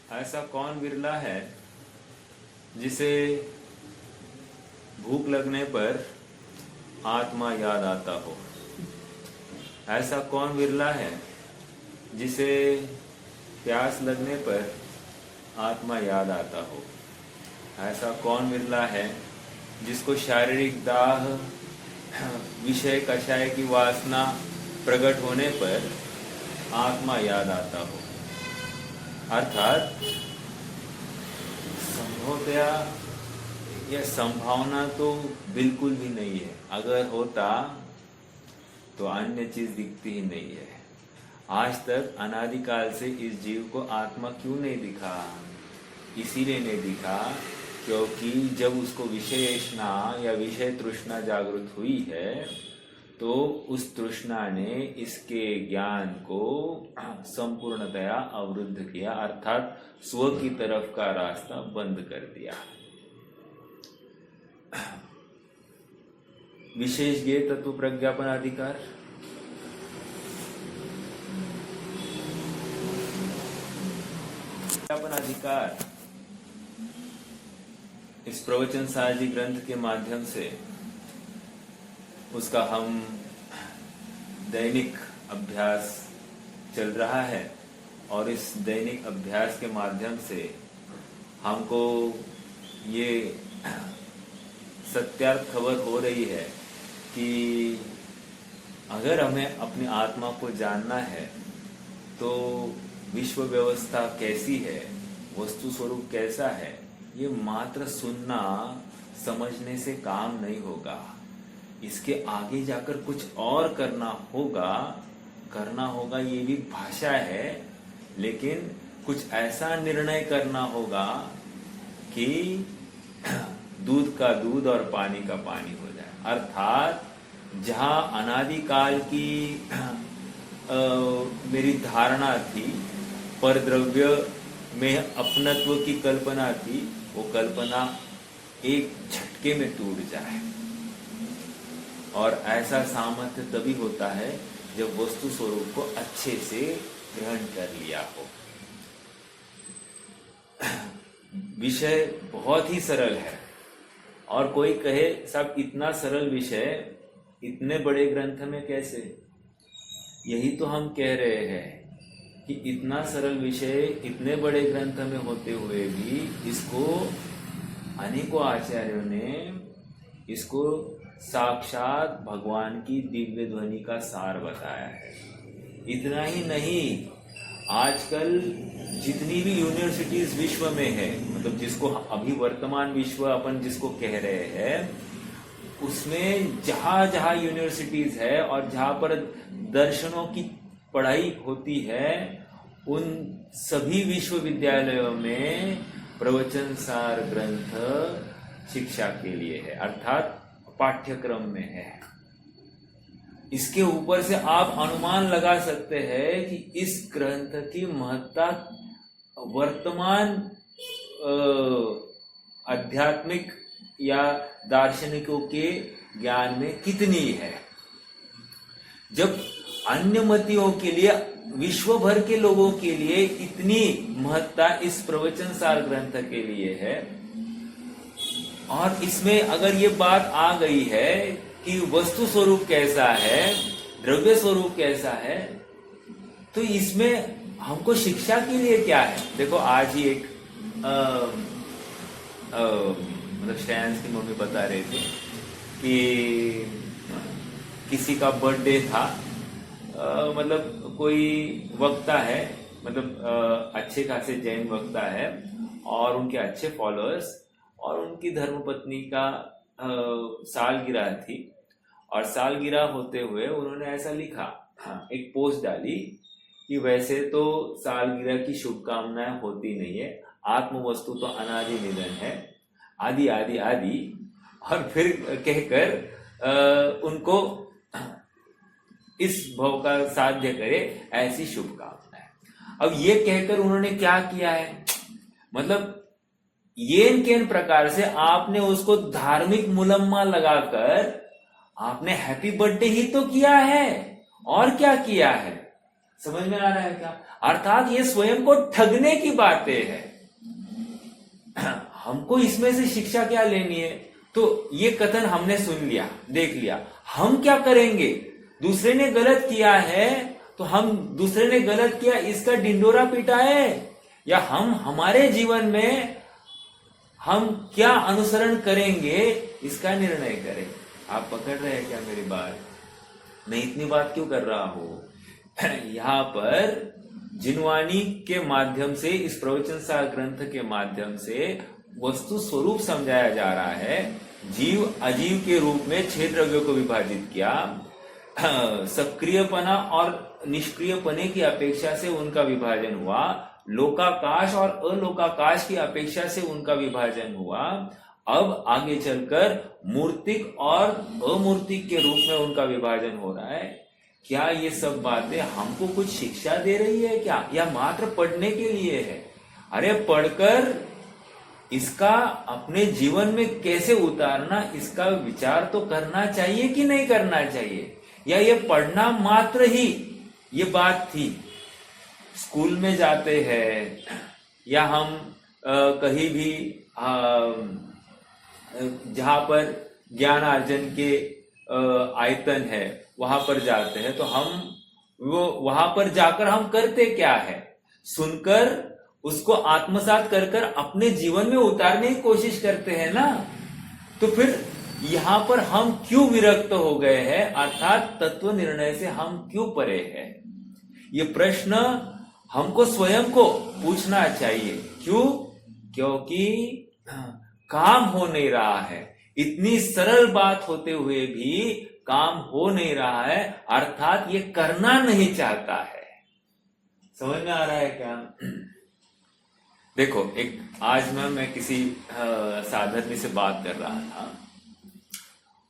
ऐसा कौन विरला है जिसे भूख लगने पर आत्मा याद आता हो? ऐसा कौन विरला है जिसे प्यास लगने पर आत्मा याद आता हो? ऐसा कौन विरला है जिसको शारीरिक दाह, विषय कषाय की वासना प्रकट होने पर आत्मा याद आता हो? अर्थात संभवतया यह संभावना तो बिल्कुल भी नहीं है। अगर होता तो अन्य चीज दिखती ही नहीं है। आज तक अनादिकाल से इस जीव को आत्मा क्यों नहीं दिखा? इसीलिए नहीं दिखा क्योंकि जब उसको विषयेषणा या विषय तृष्णा जागृत हुई है तो उस तृष्णा ने इसके ज्ञान को संपूर्णतया अवरुद्ध किया, अर्थात स्व की तरफ का रास्ता बंद कर दिया। विशेष ज्ञेय तत्व प्रज्ञापन अधिकार, अधिकार इस प्रवचन सारजी ग्रंथ के माध्यम से उसका हम दैनिक अभ्यास चल रहा है और इस दैनिक अभ्यास के माध्यम से हमको ये सत्यार्थ खबर हो रही है कि अगर हमें अपनी आत्मा को जानना है तो विश्व व्यवस्था कैसी है, वस्तु स्वरूप कैसा है, ये मात्र सुनना समझने से काम नहीं होगा। इसके आगे जाकर कुछ और करना होगा। ये भी भाषा है, लेकिन कुछ ऐसा निर्णय करना होगा कि दूध का दूध और पानी का पानी हो जाए। अर्थात जहां अनादिकाल की मेरी धारणा थी, परद्रव्य में अपनत्व की कल्पना थी, वो कल्पना एक झटके में टूट जाए। और ऐसा सामर्थ्य तभी होता है जब वस्तु स्वरूप को अच्छे से ग्रहण कर लिया हो। विषय बहुत ही सरल है और कोई कहे साहब इतना सरल विषय इतने बड़े ग्रंथ में कैसे? यही तो हम कह रहे हैं कि इतना सरल विषय इतने बड़े ग्रंथ में होते हुए भी इसको अनेकों आचार्यों ने इसको साक्षात भगवान की दिव्य ध्वनि का सार बताया है। इतना ही नहीं, आजकल जितनी भी यूनिवर्सिटीज विश्व में है, मतलब जिसको अभी वर्तमान विश्व अपन जिसको कह रहे हैं, उसमें जहां जहां यूनिवर्सिटीज है और जहां पर दर्शनों की पढ़ाई होती है, उन सभी विश्वविद्यालयों में प्रवचन सार ग्रंथ शिक्षा के लिए है, अर्थात पाठ्यक्रम में है। इसके ऊपर से आप अनुमान लगा सकते हैं कि इस ग्रंथ की महत्ता वर्तमान आध्यात्मिक या दार्शनिकों के ज्ञान में कितनी है। जब अन्य मतियों के लिए, विश्व भर के लोगों के लिए इतनी महत्ता इस प्रवचन सार ग्रंथ के लिए है, और इसमें अगर ये बात आ गई है कि वस्तु स्वरूप कैसा है, द्रव्य स्वरूप कैसा है, तो इसमें हमको शिक्षा के लिए क्या है? देखो आज ही एक मतलब श्रेयांश की मम्मी बता रहे थे कि किसी का बर्थडे था, मतलब कोई वक्ता है, मतलब अच्छे खासे जैन वक्ता है और उनके अच्छे फॉलोअर्स, और उनकी धर्मपत्नी का सालगिरह थी, और सालगिरह होते हुए उन्होंने ऐसा लिखा, एक पोस्ट डाली कि वैसे तो सालगिरह की शुभकामनाएं होती नहीं है, आत्म वस्तु तो अनादि निधन है, आदि आदि आदि, और फिर कहकर उनको इस भव का साध्य करे ऐसी शुभकामनाएं। अब ये कहकर उन्होंने क्या किया है, मतलब येन केन प्रकार से आपने उसको धार्मिक मुलम्मा लगाकर आपने हैप्पी बर्थडे ही तो किया है, और क्या किया है? समझ में आ रहा है क्या? अर्थात ये स्वयं को ठगने की बातें है। हमको इसमें से शिक्षा क्या लेनी है? तो ये कथन हमने सुन लिया, देख लिया, हम क्या करेंगे? दूसरे ने गलत किया है तो हम दूसरे ने गलत किया इसका डिंडोरा पिटाए, या हम हमारे जीवन में हम क्या अनुसरण करेंगे इसका निर्णय करें। आप पकड़ रहे हैं क्या मेरी बात? मैं इतनी बात क्यों कर रहा हूं? यहां पर जिनवानी के माध्यम से, इस प्रवचन सार ग्रंथ के माध्यम से वस्तु स्वरूप समझाया जा रहा है। जीव अजीव के रूप में 6 द्रव्यों को विभाजित किया। सक्रियपना और निष्क्रियपने की अपेक्षा से उनका विभाजन हुआ। लोकाकाश और अलोकाकाश की अपेक्षा से उनका विभाजन हुआ। अब आगे चलकर मूर्तिक और अमूर्तिक के रूप में उनका विभाजन हो रहा है। क्या ये सब बातें हमको कुछ शिक्षा दे रही है क्या, या मात्र पढ़ने के लिए है? अरे पढ़कर इसका अपने जीवन में कैसे उतारना, इसका विचार तो करना चाहिए कि नहीं करना चाहिए? या ये पढ़ना मात्र ही ये बात थी? स्कूल में जाते हैं या हम कहीं भी जहां पर ज्ञान अर्जन के आयतन है वहां पर जाते हैं, तो हम वो वहां पर जाकर हम करते क्या है? सुनकर उसको आत्मसात कर कर अपने जीवन में उतारने की कोशिश करते हैं ना। तो फिर यहां पर हम क्यों विरक्त हो गए हैं, अर्थात तत्व निर्णय से हम क्यों परे हैं? ये प्रश्न हमको स्वयं को पूछना चाहिए। क्यों? क्योंकि काम हो नहीं रहा है। इतनी सरल बात होते हुए भी काम हो नहीं रहा है, अर्थात ये करना नहीं चाहता है। समझ में आ रहा है क्या? देखो, एक आज मैं किसी साधक से बात कर रहा था।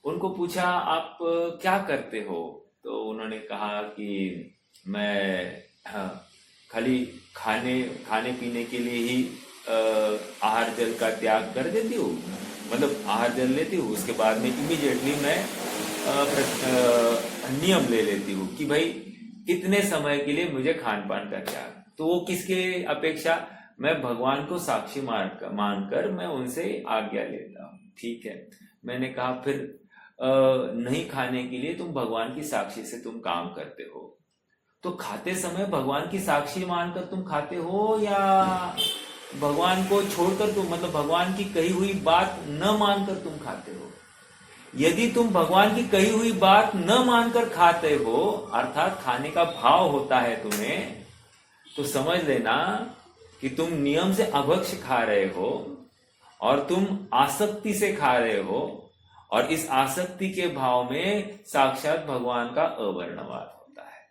उनको पूछा आप क्या करते हो? तो उन्होंने कहा कि मैं खाली खाने पीने के लिए ही आहार जल का त्याग कर देती हूँ, मतलब आहार जल लेती हूँ, उसके बाद में इमीडिएटली मैं नियम ले लेती हूँ कि भाई इतने समय के लिए मुझे खान पान का त्याग। तो वो किसके अपेक्षा? मैं भगवान को साक्षी मानकर मैं उनसे आज्ञा लेता हूँ। ठीक है, मैंने कहा फिर नहीं खाने के लिए तुम भगवान की साक्षी से तुम काम करते हो, तो खाते समय भगवान की साक्षी मानकर तुम खाते हो या भगवान को छोड़कर तुम, मतलब भगवान की कही हुई बात न मानकर तुम खाते हो? यदि तुम भगवान की कही हुई बात न मानकर खाते हो, अर्थात खाने का भाव होता है तुम्हें, तो समझ लेना कि तुम नियम से अभक्ष खा रहे हो और तुम आसक्ति से खा रहे हो, और इस आसक्ति के भाव में साक्षात भगवान का अवर्णवाद होता है।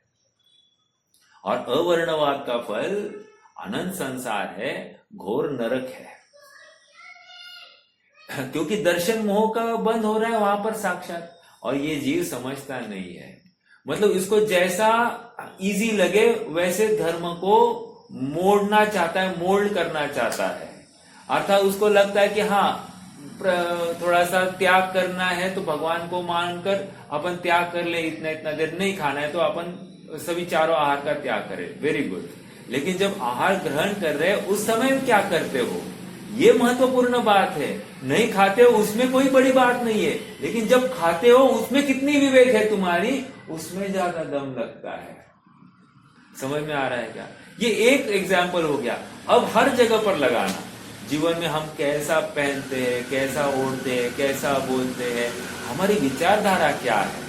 और अवर्णवाद का फल अनंत संसार है, घोर नरक है। क्योंकि दर्शन मोह का बंद हो रहा है वहां पर साक्षात, और ये जीव समझता नहीं है। मतलब इसको जैसा इजी लगे वैसे धर्म को मोड़ना चाहता है, मोल्ड करना चाहता है। अर्थात उसको लगता है कि हाँ थोड़ा सा त्याग करना है तो भगवान को मानकर अपन त्याग कर ले, इतना देर नहीं खाना है तो अपन सभी चारों आहार का त्याग करें, वेरी गुड। लेकिन जब आहार ग्रहण कर रहे हैं उस समय में क्या करते हो, ये महत्वपूर्ण बात है। नहीं खाते हो उसमें कोई बड़ी बात नहीं है, लेकिन जब खाते हो उसमें कितनी विवेक है तुम्हारी, उसमें ज्यादा दम लगता है। समझ में आ रहा है क्या? ये एक एग्जाम्पल हो गया। अब हर जगह पर लगाना, जीवन में हम कैसा पहनते हैं, कैसा ओढ़ते हैं, कैसा बोलते हैं, हमारी विचारधारा क्या है,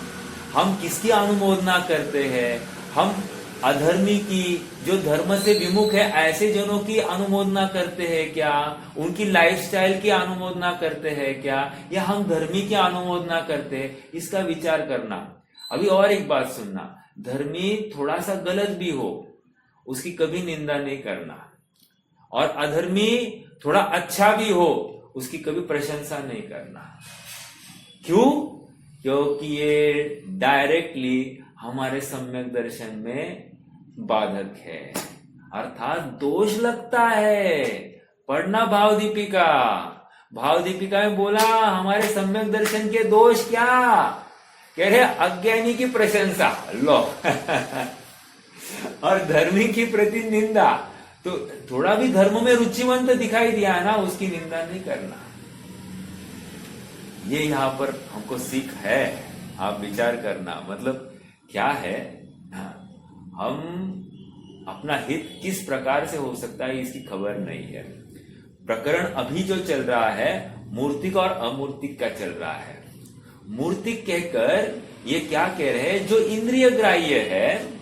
हम किसकी अनुमोदना करते हैं, हम अधर्मी की, जो धर्म से विमुख है ऐसे जनों की अनुमोदना करते हैं क्या, उनकी लाइफस्टाइल की अनुमोदना करते हैं क्या, या हम धर्मी की अनुमोदना करते हैं, इसका विचार करना। अभी और एक बात सुनना, धर्मी थोड़ा सा गलत भी हो उसकी कभी निंदा नहीं करना, और अधर्मी थोड़ा अच्छा भी हो उसकी कभी प्रशंसा नहीं करना। क्यों? क्योंकि ये डायरेक्टली हमारे सम्यक दर्शन में बाधक है, अर्थात दोष लगता है। पढ़ना भाव दीपिका, भाव दीपिका में बोला हमारे सम्यक दर्शन के दोष क्या, कह रहे अज्ञानी की प्रशंसा। लो और धर्मी की प्रति निंदा, तो थोड़ा भी धर्म में रुचिवंत दिखाई दिया है ना, उसकी निंदा नहीं करना। ये यहाँ पर हमको सीख है, आप विचार करना। मतलब क्या है, हम अपना हित किस प्रकार से हो सकता है इसकी खबर नहीं है। प्रकरण अभी जो चल रहा है मूर्तिक और अमूर्तिक का चल रहा है। मूर्तिक कहकर ये क्या कह रहे हैं, जो इंद्रिय ग्राह्य है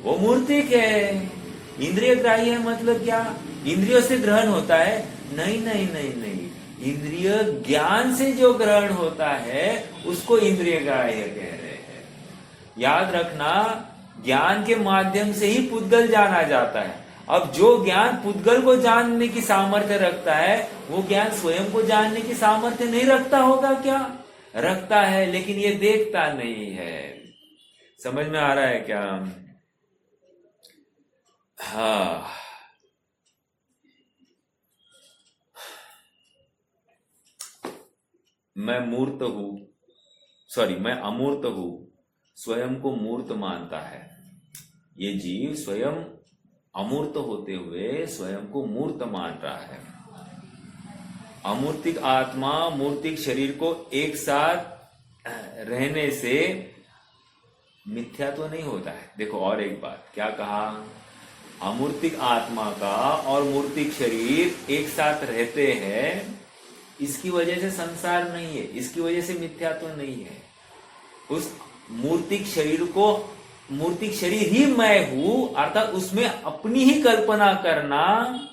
वो मूर्तिक है। इंद्रिय ग्राह्य मतलब क्या, इंद्रियों से ग्रहण होता है? नहीं नहीं नहीं नहीं, इंद्रिय ज्ञान से जो ग्रहण होता है उसको इंद्रिय ग्राह्य कह रहे हैं। याद रखना, ज्ञान के माध्यम से ही पुद्गल जाना जाता है। अब जो ज्ञान पुद्गल को जानने की सामर्थ्य रखता है वो ज्ञान स्वयं को जानने की सामर्थ्य नहीं रखता होगा क्या? रखता है, लेकिन ये देखता नहीं है। समझ में आ रहा है क्या? हाँ, मैं मूर्त हूं, सॉरी मैं अमूर्त हूं, स्वयं को मूर्त मानता है। ये जीव स्वयं अमूर्त होते हुए स्वयं को मूर्त मान रहा है। अमूर्तिक आत्मा मूर्तिक शरीर को एक साथ रहने से मिथ्या तो नहीं होता है। देखो और एक बात, क्या कहा, अमूर्तिक आत्मा का और मूर्तिक शरीर एक साथ रहते हैं, इसकी वजह से संसार नहीं है, इसकी वजह से मिथ्या तो नहीं है। उस मूर्तिक शरीर को, मूर्तिक शरीर ही मैं हूं अर्थात उसमें अपनी ही कल्पना करना,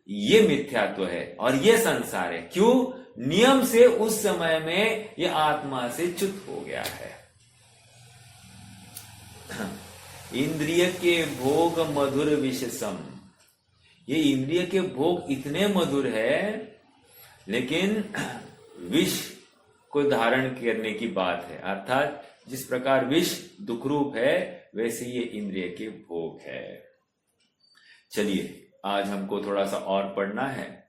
ये मिथ्यात्व है और ये संसार है। क्यों? नियम से उस समय में ये आत्मा से च्युत हो गया है। इंद्रिय के भोग मधुर विषसम, ये इंद्रिय के भोग इतने मधुर है, लेकिन विष को धारण करने की बात है। अर्थात जिस प्रकार विष दुखरूप है वैसे ये इंद्रिय के भोग है। चलिए आज हमको थोड़ा सा और पढ़ना है।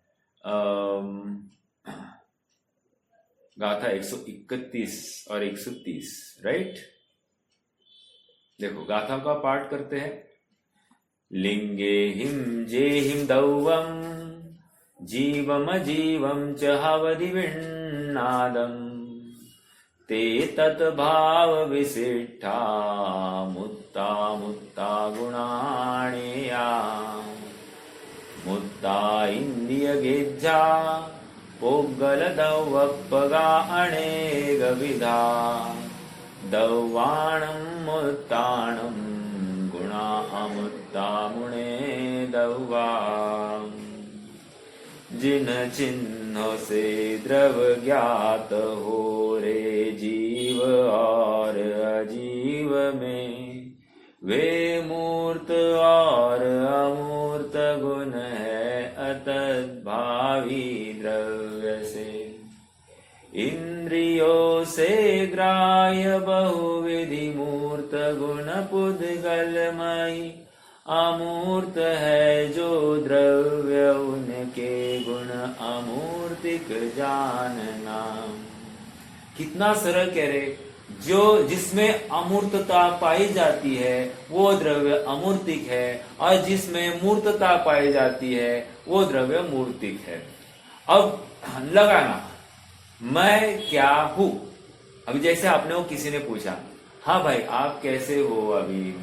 गाथा 131 और 130, राइट? देखो गाथा का पाठ करते हैं। लिंगे हिम जे हिम दौवम जीवम जीवम च हवदि विन्नादम ते तत् भाव विशिष्टा मुत्ता मुत्ता गुणाणेया मुत्ता इंद्रिय गेज्जा पोगल दौवपगा अनेक विधा दौवाणं मुत्ताणं गुणा अमुत्ता मुणे दौवा जिन चिन्हों से द्रव ज्ञात हो रे जीव और अजीव में, वे मूर्त और अमूर्त गुण है अतद्भावी द्रव्य से। इंद्रियों से ग्राह्य बहुविधि मूर्त गुण पुद्गलमयी, अमूर्त है जो द्रव्य उनके गुण अमूर्तिक जानना। कितना सरल कह रहे, जो जिसमें अमूर्तता पाई जाती है वो द्रव्य अमूर्तिक है और जिसमें मूर्तता पाई जाती है वो द्रव्य मूर्तिक है। अब लगाना मैं क्या हूं। अभी जैसे आपने वो किसी ने पूछा, हाँ भाई आप कैसे हो अभी?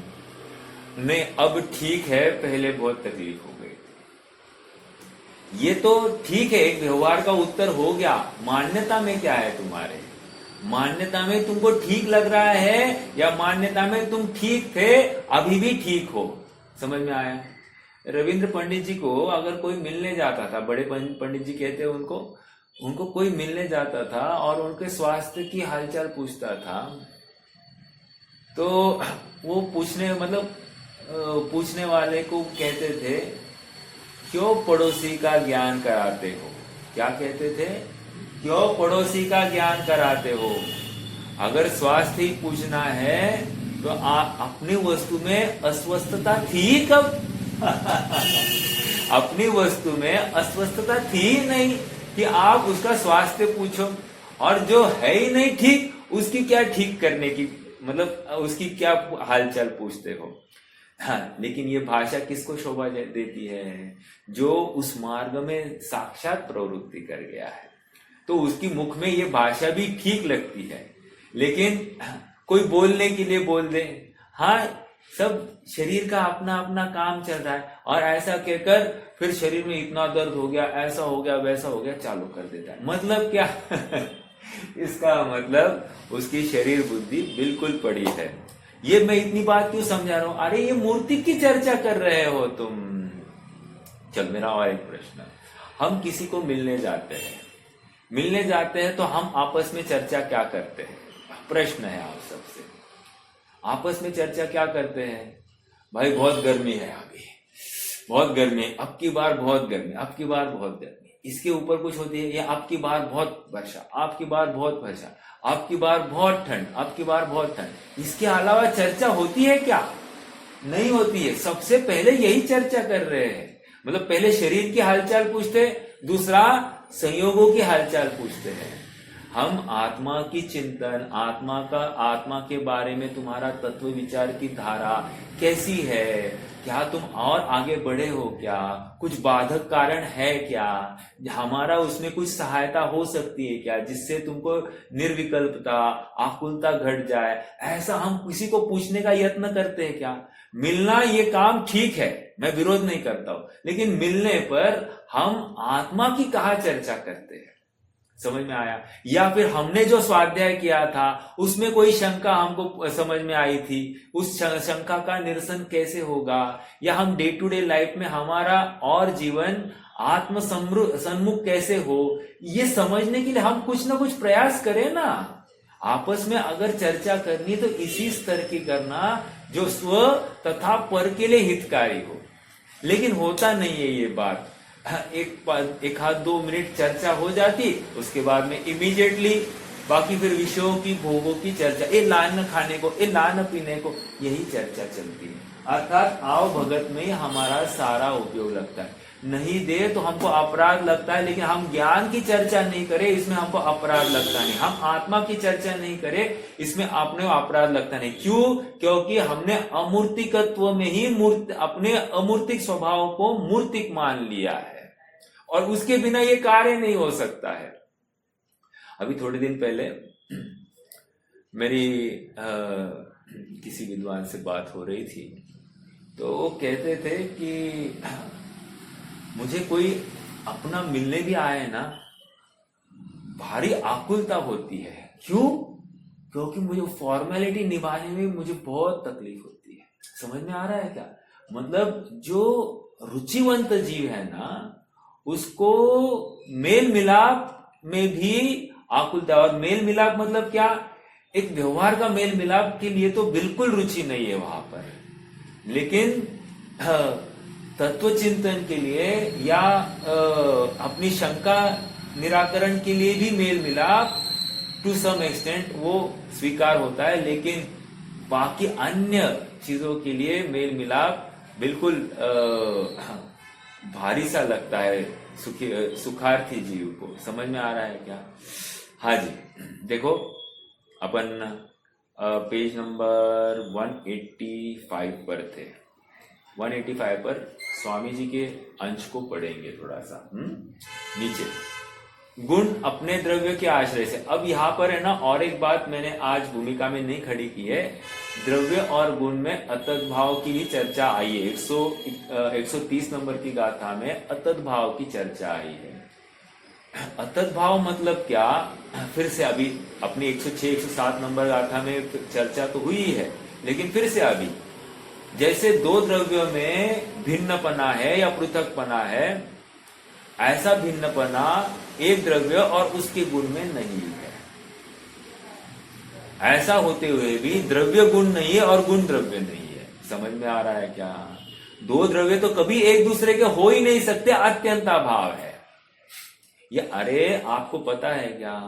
नहीं अब ठीक है, पहले बहुत तकलीफ हो गई। ये तो ठीक है, एक व्यवहार का उत्तर हो गया। मान्यता में क्या है तुम्हारे? मान्यता में तुमको ठीक लग रहा है या मान्यता में तुम ठीक थे अभी भी ठीक हो? समझ में आया? रविंद्र पंडित जी को अगर कोई मिलने जाता था, बड़े पंडित जी कहते हैं उनको कोई मिलने जाता था और उनके स्वास्थ्य की हालचाल पूछता था, तो वो पूछने वाले को कहते थे, क्यों पड़ोसी का ज्ञान कराते हो? क्या कहते थे? क्यों पड़ोसी का ज्ञान कराते हो? अगर स्वास्थ्य ही पूछना है तो अपनी वस्तु में अस्वस्थता थी कब? अपनी वस्तु में अस्वस्थता थी नहीं कि आप उसका स्वास्थ्य पूछो, और जो है ही नहीं ठीक उसकी क्या ठीक करने की मतलब उसकी क्या हालचाल पूछते हो। हाँ, लेकिन ये भाषा किसको शोभा देती है? जो उस मार्ग में साक्षात प्रवृत्ति कर गया है, तो उसकी मुख में ये भाषा भी ठीक लगती है। लेकिन कोई बोलने के लिए बोल दे, हाँ सब शरीर का अपना अपना काम चल रहा है, और ऐसा कहकर फिर शरीर में इतना दर्द हो गया, ऐसा हो गया, वैसा हो गया, चालू कर देता है। मतलब क्या? इसका मतलब उसकी शरीर बुद्धि बिल्कुल पड़ी है। ये मैं इतनी बात क्यों समझा रहा हूं? अरे ये मूर्ति की चर्चा कर रहे हो तुम। चल, मेरा और एक प्रश्न, हम किसी को मिलने जाते हैं तो हम आपस में चर्चा क्या करते हैं? प्रश्न है आप सबसे, आपस में चर्चा क्या करते हैं? भाई बहुत गर्मी है, अभी बहुत गर्मी है, अब की बार बहुत गर्मी, अब की बार बहुत गर्मी। इसके ऊपर कुछ होती है, या अब की बार बहुत वर्षा, अब की बार बहुत वर्षा, अब की बार बहुत ठंड, अब की बार बहुत ठंड। इसके अलावा चर्चा होती है क्या? नहीं होती है। सबसे पहले यही चर्चा कर रहे हैं। मतलब पहले शरीर की हालचाल पूछते, दूसरा संयोगों की हालचाल पूछते हैं। हम आत्मा की चिंतन, आत्मा के बारे में तुम्हारा तत्व विचार की धारा कैसी है? क्या तुम और आगे बढ़े हो क्या? कुछ बाधक कारण है क्या? हमारा उसमें कुछ सहायता हो सकती है क्या, जिससे तुमको निर्विकल्पता, आकुलता घट जाए? ऐसा हम किसी को पूछने का यत्न करते हैं क्या? मिलना ये काम ठीक है, मैं विरोध नहीं करता हूं, लेकिन मिलने पर हम आत्मा की कहाँ चर्चा करते हैं? समझ में आया? या फिर हमने जो स्वाध्याय किया था उसमें कोई शंका हमको समझ में आई थी, उस शंका का निरसन कैसे होगा? या हम डे टू डे लाइफ में हमारा और जीवन आत्म सन्मुख कैसे हो, ये समझने के लिए हम कुछ ना कुछ प्रयास करें ना। आपस में अगर चर्चा करनी तो इसी स्तर की करना जो स्व तथा पर के लिए हितकारी हो। लेकिन होता नहीं है ये बात। एक हाथ 2 मिनट चर्चा हो जाती, उसके बाद में इमीडिएटली बाकी फिर विषयों की, भोगों की चर्चा, ये लान खाने को, ये लान पीने को, यही चर्चा चलती है। अर्थात आओ भगत में हमारा सारा उपयोग लगता है। नहीं दे तो हमको अपराध लगता है, लेकिन हम ज्ञान की चर्चा नहीं करें, इसमें हमको अपराध लगता नहीं। हम आत्मा की चर्चा नहीं करें, इसमें अपने अपराध लगता नहीं। क्यों? क्योंकि हमने अमूर्तिकत्व में ही अपने अमूर्तिक स्वभाव को मूर्तिक मान लिया है, और उसके बिना ये कार्य नहीं हो सकता है। अभी थोड़े दिन पहले मेरी किसी विद्वान से बात हो रही थी, तो वो कहते थे कि मुझे कोई अपना मिलने भी आए ना, भारी आकुलता होती है। क्यों? क्योंकि मुझे फॉर्मेलिटी निभाने में मुझे बहुत तकलीफ होती है। समझ में आ रहा है क्या? मतलब जो रुचिवंत जीव है ना, उसको मेल मिलाप में भी आकुलता। और मेल मिलाप मतलब क्या? एक व्यवहार का मेल मिलाप के लिए तो बिल्कुल रुचि नहीं है वहां पर, लेकिन तत्व चिंतन के लिए या अपनी शंका निराकरण के लिए भी मेल मिलाप टू सम एक्सटेंट वो स्वीकार होता है। लेकिन बाकी अन्य चीजों के लिए मेल मिलाप बिल्कुल भारी सा लगता है सुखार्थी जीव को। समझ में आ रहा है क्या? हाँ जी, देखो अपन पेज नंबर 185 पर थे। 185 पर स्वामी जी के अंश को पढ़ेंगे थोड़ा सा नीचे। गुण अपने द्रव्य के आश्रय से। अब यहाँ पर है ना, और एक बात मैंने आज भूमिका में नहीं खड़ी की है। द्रव्य और गुण में अतत भाव की भी चर्चा आई है। 130 नंबर की गाथा में अतत भाव की चर्चा आई है। अतत भाव मतलब क्या? फिर से अभी अपनी 106-107 नंबर गाथा में चर्चा तो हुई है, लेकिन फिर से अभी जैसे दो द्रव्यों में भिन्नपना है या पृथकपना है, ऐसा भिन्नपना एक द्रव्य और उसके गुण में नहीं है। ऐसा होते हुए भी द्रव्य गुण नहीं है और गुण द्रव्य नहीं है। समझ में आ रहा है क्या? दो द्रव्य तो कभी एक दूसरे के हो ही नहीं सकते, अत्यंता भाव है। ये अरे आपको पता है क्या?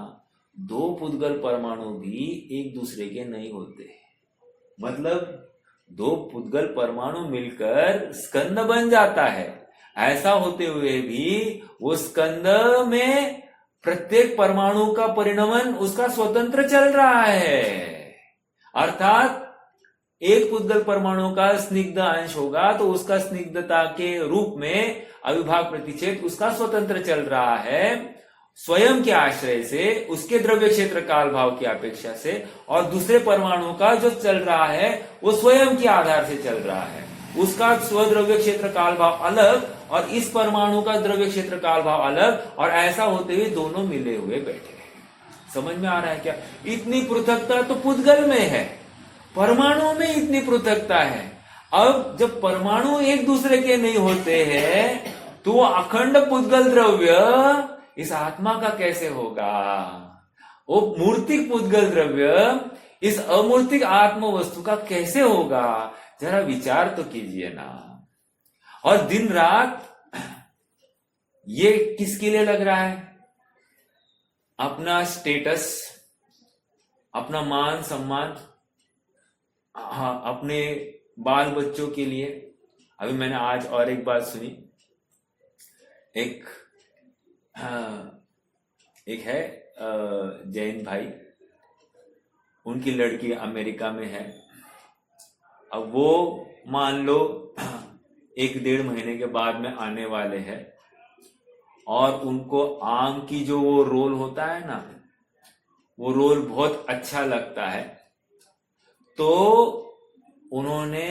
दो पुद्गल परमाणु भी एक दूसरे के नहीं होते। मतलब दो पुद्गल परमाणु मिलकर स्कंद बन जाता है। ऐसा होते हुए भी वो स्कंद में प्रत्येक परमाणु का परिणमन उसका स्वतंत्र चल रहा है। अर्थात एक पुद्गल परमाणु का स्निग्ध अंश होगा तो उसका स्निग्धता के रूप में अविभाग प्रतिच्छेद उसका स्वतंत्र चल रहा है स्वयं के आश्रय से, उसके द्रव्य क्षेत्र काल भाव की अपेक्षा से, और दूसरे परमाणु का जो चल रहा है वो स्वयं के आधार से चल रहा है, उसका स्वद्रव्य क्षेत्र काल भाव अलग और इस परमाणु का द्रव्य क्षेत्र काल भाव अलग, और ऐसा होते हुए दोनों मिले हुए बैठे हैं। समझ में आ रहा है क्या? इतनी पृथकता तो पुद्गल में है, परमाणु में इतनी पृथकता है। अब जब परमाणु एक दूसरे के नहीं होते हैं तो वो अखंड पुद्गल द्रव्य इस आत्मा का कैसे होगा? वो मूर्तिक पुद्गल द्रव्य इस अमूर्तिक आत्म वस्तु का कैसे होगा? जरा विचार तो कीजिए ना। और दिन रात ये किसके लिए लग रहा है? अपना स्टेटस, अपना मान सम्मान, हाँ, अपने बाल बच्चों के लिए। अभी मैंने आज और एक बात सुनी, एक है जैन भाई, उनकी लड़की अमेरिका में है। अब वो मान लो 1-1.5 महीने के बाद में आने वाले हैं, और उनको आम की जो वो रोल होता है ना, वो रोल बहुत अच्छा लगता है। तो उन्होंने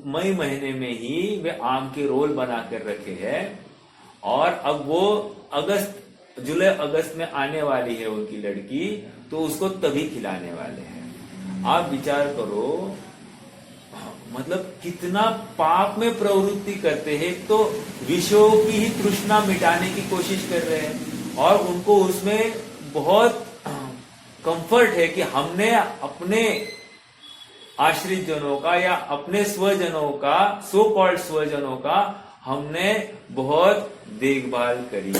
मई महीने में ही वे आम के रोल बना कर रखे हैं, और अब वो जुलाई अगस्त में आने वाली है उनकी लड़की, तो उसको तभी खिलाने वाले हैं। आप विचार करो, मतलब कितना पाप में प्रवृत्ति करते हैं। तो विषयों की ही तृष्णा मिटाने की कोशिश कर रहे हैं, और उनको उसमें बहुत कंफर्ट है कि हमने अपने आश्रित जनों का या अपने स्वजनों का, सो कॉल्ड स्वजनों का हमने बहुत देखभाल करी।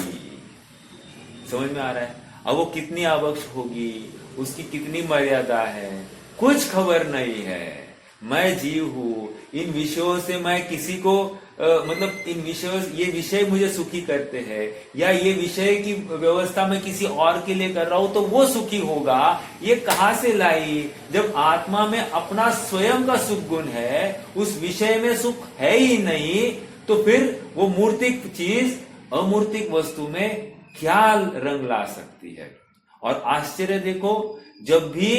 समझ में आ रहा है? अब वो कितनी आवश्यक होगी, उसकी कितनी मर्यादा है, कुछ खबर नहीं है। मैं जीव हूं, इन विषयों से मैं किसी को मतलब इन विषयों, ये विषय मुझे सुखी करते हैं, या ये विषय की व्यवस्था मैं किसी और के लिए कर रहा हूं तो वो सुखी होगा। ये कहां से लाई? जब आत्मा में अपना स्वयं का सुख गुण है, उस विषय में सुख है ही नहीं, तो फिर वो मूर्तिक चीज अमूर्तिक वस्तु में क्या रंग ला सकती है? और आश्चर्य देखो, जब भी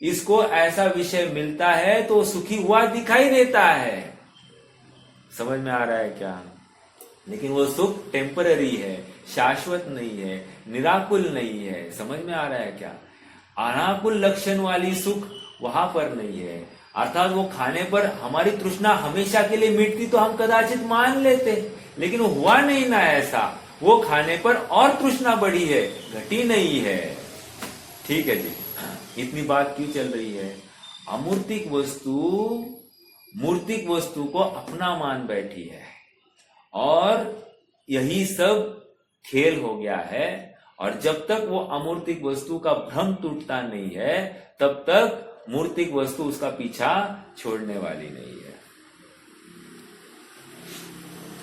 इसको ऐसा विषय मिलता है तो सुखी हुआ दिखाई देता है। समझ में आ रहा है क्या? लेकिन वो सुख टेम्पररी है, शाश्वत नहीं है, निराकुल नहीं है। समझ में आ रहा है क्या? अनाकुल लक्षण वाली सुख वहां पर नहीं है। अर्थात वो खाने पर हमारी तृष्णा हमेशा के लिए मिटती तो हम कदाचित मान लेते, लेकिन हुआ नहीं ना ऐसा। वो खाने पर और तृष्णा बढ़ी है, घटी नहीं है। ठीक है जी, इतनी बात क्यों चल रही है? अमूर्तिक वस्तु मूर्तिक वस्तु को अपना मान बैठी है, और यही सब खेल हो गया है। और जब तक वो अमूर्तिक वस्तु का भ्रम टूटता नहीं है, तब तक मूर्तिक वस्तु उसका पीछा छोड़ने वाली नहीं है।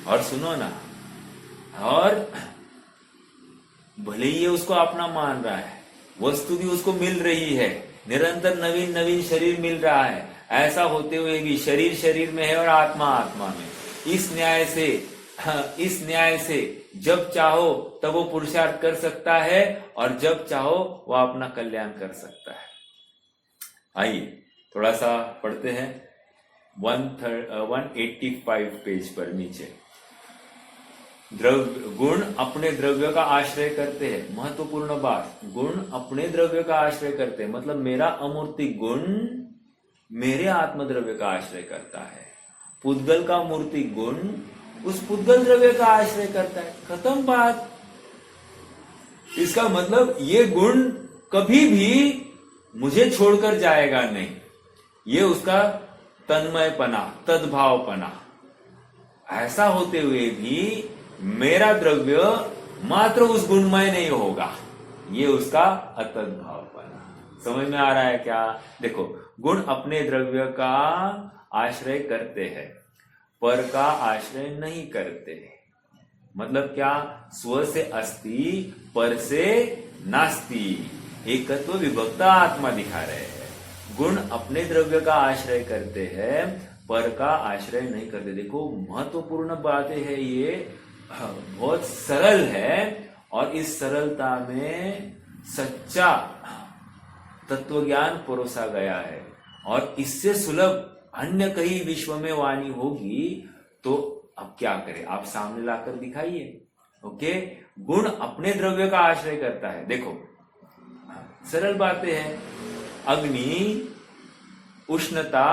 और सुनो ना, और भले ही उसको अपना मान रहा है, वस्तु भी उसको मिल रही है, निरंतर नवीन नवीन शरीर मिल रहा है, ऐसा होते हुए भी शरीर शरीर में है और आत्मा आत्मा में। इस न्याय से जब चाहो तब वो पुरुषार्थ कर सकता है, और जब चाहो वह अपना कल्याण कर सकता है। आइए थोड़ा सा पढ़ते हैं 185 पेज पर नीचे। गुण अपने द्रव्य का आश्रय करते हैं। महत्वपूर्ण बात, गुण अपने द्रव्य का आश्रय करते हैं, मतलब मेरा अमूर्तिक गुण मेरे आत्मद्रव्य का आश्रय करता है। पुद्गल का मूर्तिक गुण उस पुद्गल द्रव्य का आश्रय करता है। खत्म बात। इसका मतलब ये गुण कभी भी मुझे छोड़कर जाएगा नहीं। ये उसका तन्मयपना, तद्भावपना। ऐसा होते हुए भी मेरा द्रव्य मात्र उस गुणमय नहीं होगा, ये उसका अतद्भावपना। समझ में आ रहा है क्या? देखो, गुण अपने द्रव्य का आश्रय करते हैं, पर का आश्रय नहीं करते। मतलब क्या? स्व से अस्ति, पर से नास्ति, एकत्व विभक्ता आत्मा दिखा रहे हैं। गुण अपने द्रव्य का आश्रय करते हैं, पर का आश्रय नहीं करते। देखो महत्वपूर्ण बातें है ये, बहुत सरल है, और इस सरलता में सच्चा तत्वज्ञान परोसा गया है। और इससे सुलभ अन्य कहीं विश्व में वाणी होगी तो अब क्या करें, आप सामने लाकर दिखाइए। ओके, गुण अपने द्रव्य का आश्रय करता है। देखो सरल बातें हैं, अग्नि उष्णता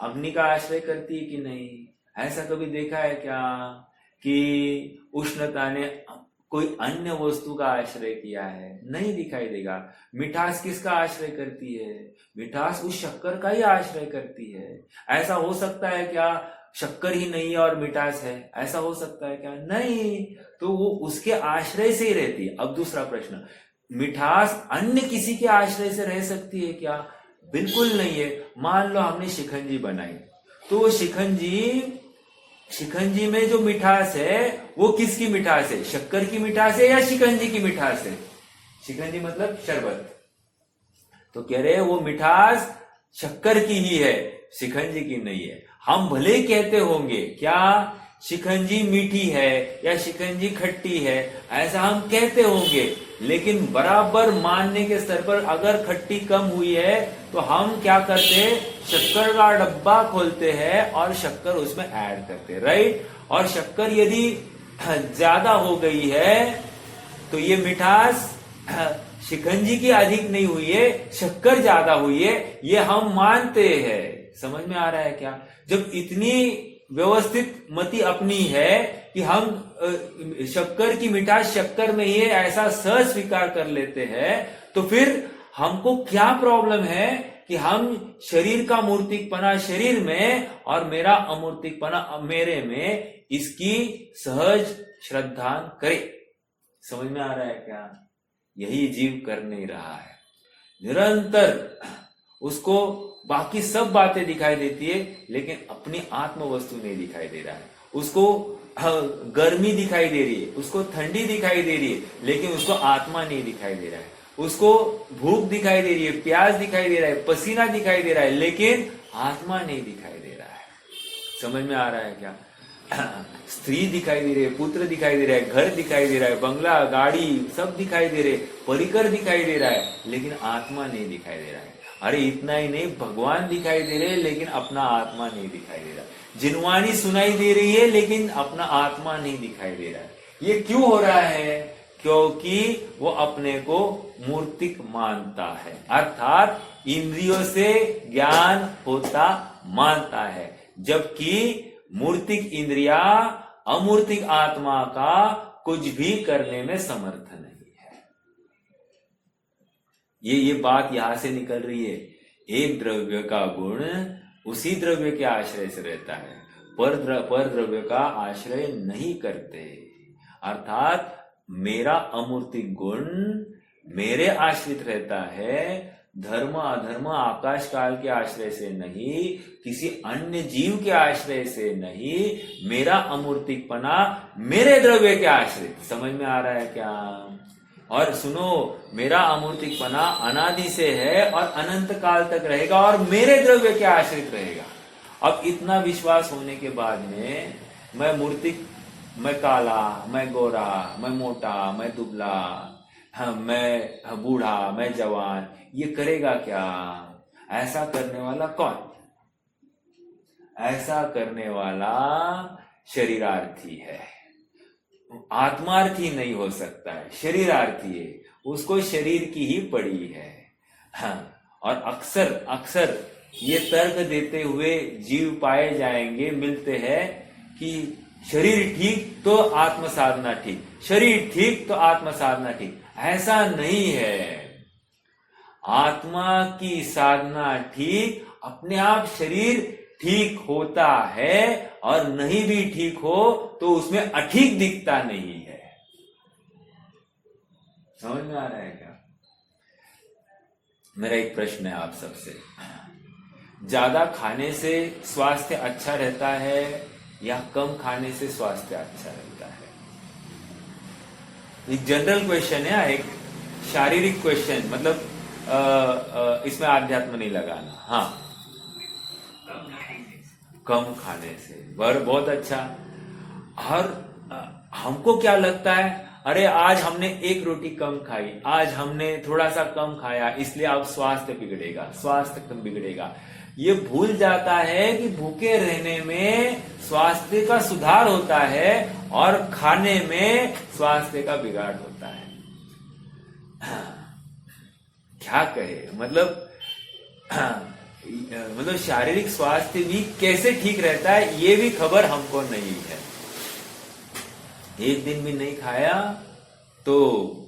अग्नि का आश्रय करती है कि नहीं? ऐसा कभी देखा है क्या कि उष्णता ने कोई अन्य वस्तु का आश्रय किया है? नहीं दिखाई देगा। मिठास किसका आश्रय करती है? मिठास उस शक्कर का ही आश्रय करती है। ऐसा हो सकता है क्या शक्कर ही नहीं है और मिठास है? ऐसा हो सकता है क्या? नहीं। तो वो उसके आश्रय से ही रहती है। अब दूसरा प्रश्न, मिठास अन्य किसी के आश्रय से रह सकती है क्या? बिल्कुल नहीं है। मान लो हमने शिकंजी बनाई, तो वो शिकंजी में जो मिठास है वो किसकी मिठास है? शक्कर की मिठास है या शिकंजी की मिठास है? शिकंजी मतलब शरबत। तो कह रहे हैं वो मिठास शक्कर की ही है, शिकंजी की नहीं है। हम भले ही कहते होंगे क्या शिकंजी मीठी है या शिकंजी खट्टी है, ऐसा हम कहते होंगे, लेकिन बराबर मानने के स्तर पर अगर खट्टी कम हुई है तो हम क्या करते हैं? शक्कर का डब्बा खोलते हैं और शक्कर उसमें ऐड करते हैं, राइट? और शक्कर यदि ज्यादा हो गई है तो ये मिठास शिकंजी की अधिक नहीं हुई है, शक्कर ज्यादा हुई है, ये हम मानते हैं। समझ में आ रहा है क्या? जब इतनी व्यवस्थित मति अपनी है कि हम शक्कर की मिठास शक्कर में ही है ऐसा सहज स्वीकार कर लेते हैं, तो फिर हमको क्या प्रॉब्लम है कि हम शरीर का मूर्तिकपना शरीर में और मेरा अमूर्तिकपना मेरे में, इसकी सहज श्रद्धा करें। समझ में आ रहा है क्या? यही जीव कर नहीं रहा है। निरंतर उसको बाकी सब बातें दिखाई देती है, लेकिन अपनी आत्म वस्तु नहीं दिखाई दे रहा है। उसको गर्मी दिखाई दे रही है, उसको ठंडी दिखाई दे रही है, लेकिन उसको आत्मा नहीं दिखाई दे रहा है। उसको भूख दिखाई दे रही है, प्यास दिखाई दे रहा है, पसीना दिखाई दे रहा है, लेकिन आत्मा नहीं दिखाई दे रहा है। समझ में आ रहा है क्या? स्त्री दिखाई दे रही है, पुत्र दिखाई दे रहा है, घर दिखाई दे रहा है, बंगला गाड़ी सब दिखाई दे रहे, परिकर दिखाई दे रहा है, लेकिन आत्मा नहीं दिखाई दे रहा है। अरे इतना ही नहीं, भगवान दिखाई दे रहे लेकिन अपना आत्मा नहीं दिखाई दे रहा। जिनवाणी सुनाई दे रही है लेकिन अपना आत्मा नहीं दिखाई दे रहा है। ये क्यों हो रहा है? क्योंकि वो अपने को मूर्तिक मानता है, अर्थात इंद्रियों से ज्ञान होता मानता है, जबकि मूर्तिक इंद्रिया अमूर्तिक आत्मा का कुछ भी करने में समर्थ नहीं है। ये बात यहां से निकल रही है। एक द्रव्य का गुण उसी द्रव्य के आश्रय से रहता है, पर द्रव्य का आश्रय नहीं करते। अर्थात मेरा अमूर्तिक गुण मेरे आश्रित रहता है, धर्म अधर्म आकाश काल के आश्रय से नहीं, किसी अन्य जीव के आश्रय से नहीं, मेरा अमूर्तिकपना मेरे द्रव्य के आश्रित। समझ में आ रहा है क्या? और सुनो, मेरा अमूर्तिकपना अनादि से है और अनंत काल तक रहेगा और मेरे द्रव्य के आश्रित रहेगा। अब इतना विश्वास होने के बाद में मैं मूर्तिक, मैं काला, मैं गोरा, मैं मोटा, मैं दुबला, मैं बूढ़ा, मैं जवान, ये करेगा क्या? ऐसा करने वाला कौन? ऐसा करने वाला शरीरार्थी है, आत्मार्थी नहीं हो सकता है, शरीरार्थी है, उसको शरीर की ही पड़ी है। हाँ, और अक्सर ये तर्क देते हुए जीव पाए जाएंगे, मिलते हैं कि शरीर ठीक तो आत्म साधना ठीक, शरीर ठीक तो आत्म साधना ठीक। ऐसा नहीं है। आत्मा की साधना ठीक, अपने आप शरीर ठीक होता है, और नहीं भी ठीक हो तो उसमें अठीक दिखता नहीं है। समझ में आ रहा है क्या? मेरा एक प्रश्न है आप सबसे, ज्यादा खाने से स्वास्थ्य अच्छा रहता है या कम खाने से स्वास्थ्य अच्छा रहता है? एक जनरल क्वेश्चन है, एक शारीरिक क्वेश्चन, मतलब इसमें आध्यात्म नहीं लगाना। हाँ, कम खाने से बहुत अच्छा। और हमको क्या लगता है, अरे आज हमने एक रोटी कम खाई, आज हमने थोड़ा सा कम खाया, इसलिए अब स्वास्थ्य बिगड़ेगा। ये भूल जाता है कि भूखे रहने में स्वास्थ्य का सुधार होता है और खाने में स्वास्थ्य का बिगाड़ होता है। क्या कहे, मतलब शारीरिक स्वास्थ्य भी कैसे ठीक रहता है ये भी खबर हमको नहीं है। एक दिन भी नहीं खाया तो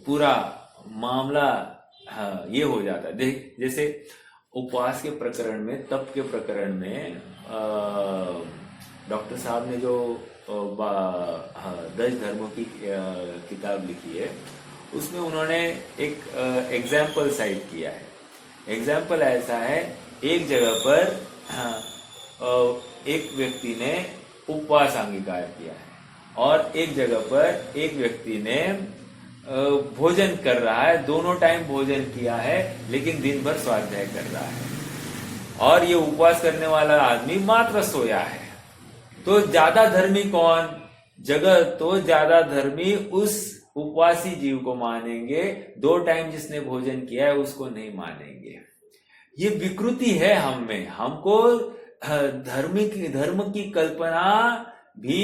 पूरा मामला ये हो जाता है। देख, जैसे उपवास के प्रकरण में, तप के प्रकरण में डॉक्टर साहब ने जो 10 धर्मों की किताब लिखी है, उसमें उन्होंने एक एग्जाम्पल साइट किया है। एग्जाम्पल ऐसा है, एक जगह पर एक व्यक्ति ने उपवास अंगीकार किया है और एक जगह पर एक व्यक्ति ने भोजन कर रहा है, दोनों टाइम भोजन किया है लेकिन दिन भर स्वाध्याय कर रहा है। और ये उपवास करने वाला आदमी मात्र सोया है। तो ज्यादा धर्मी कौन? जगत तो ज्यादा धर्मी उस उपवासी जीव को मानेंगे, 2 टाइम जिसने भोजन किया है उसको नहीं मानेंगे। ये विकृति है हम में। हमको धर्म की कल्पना भी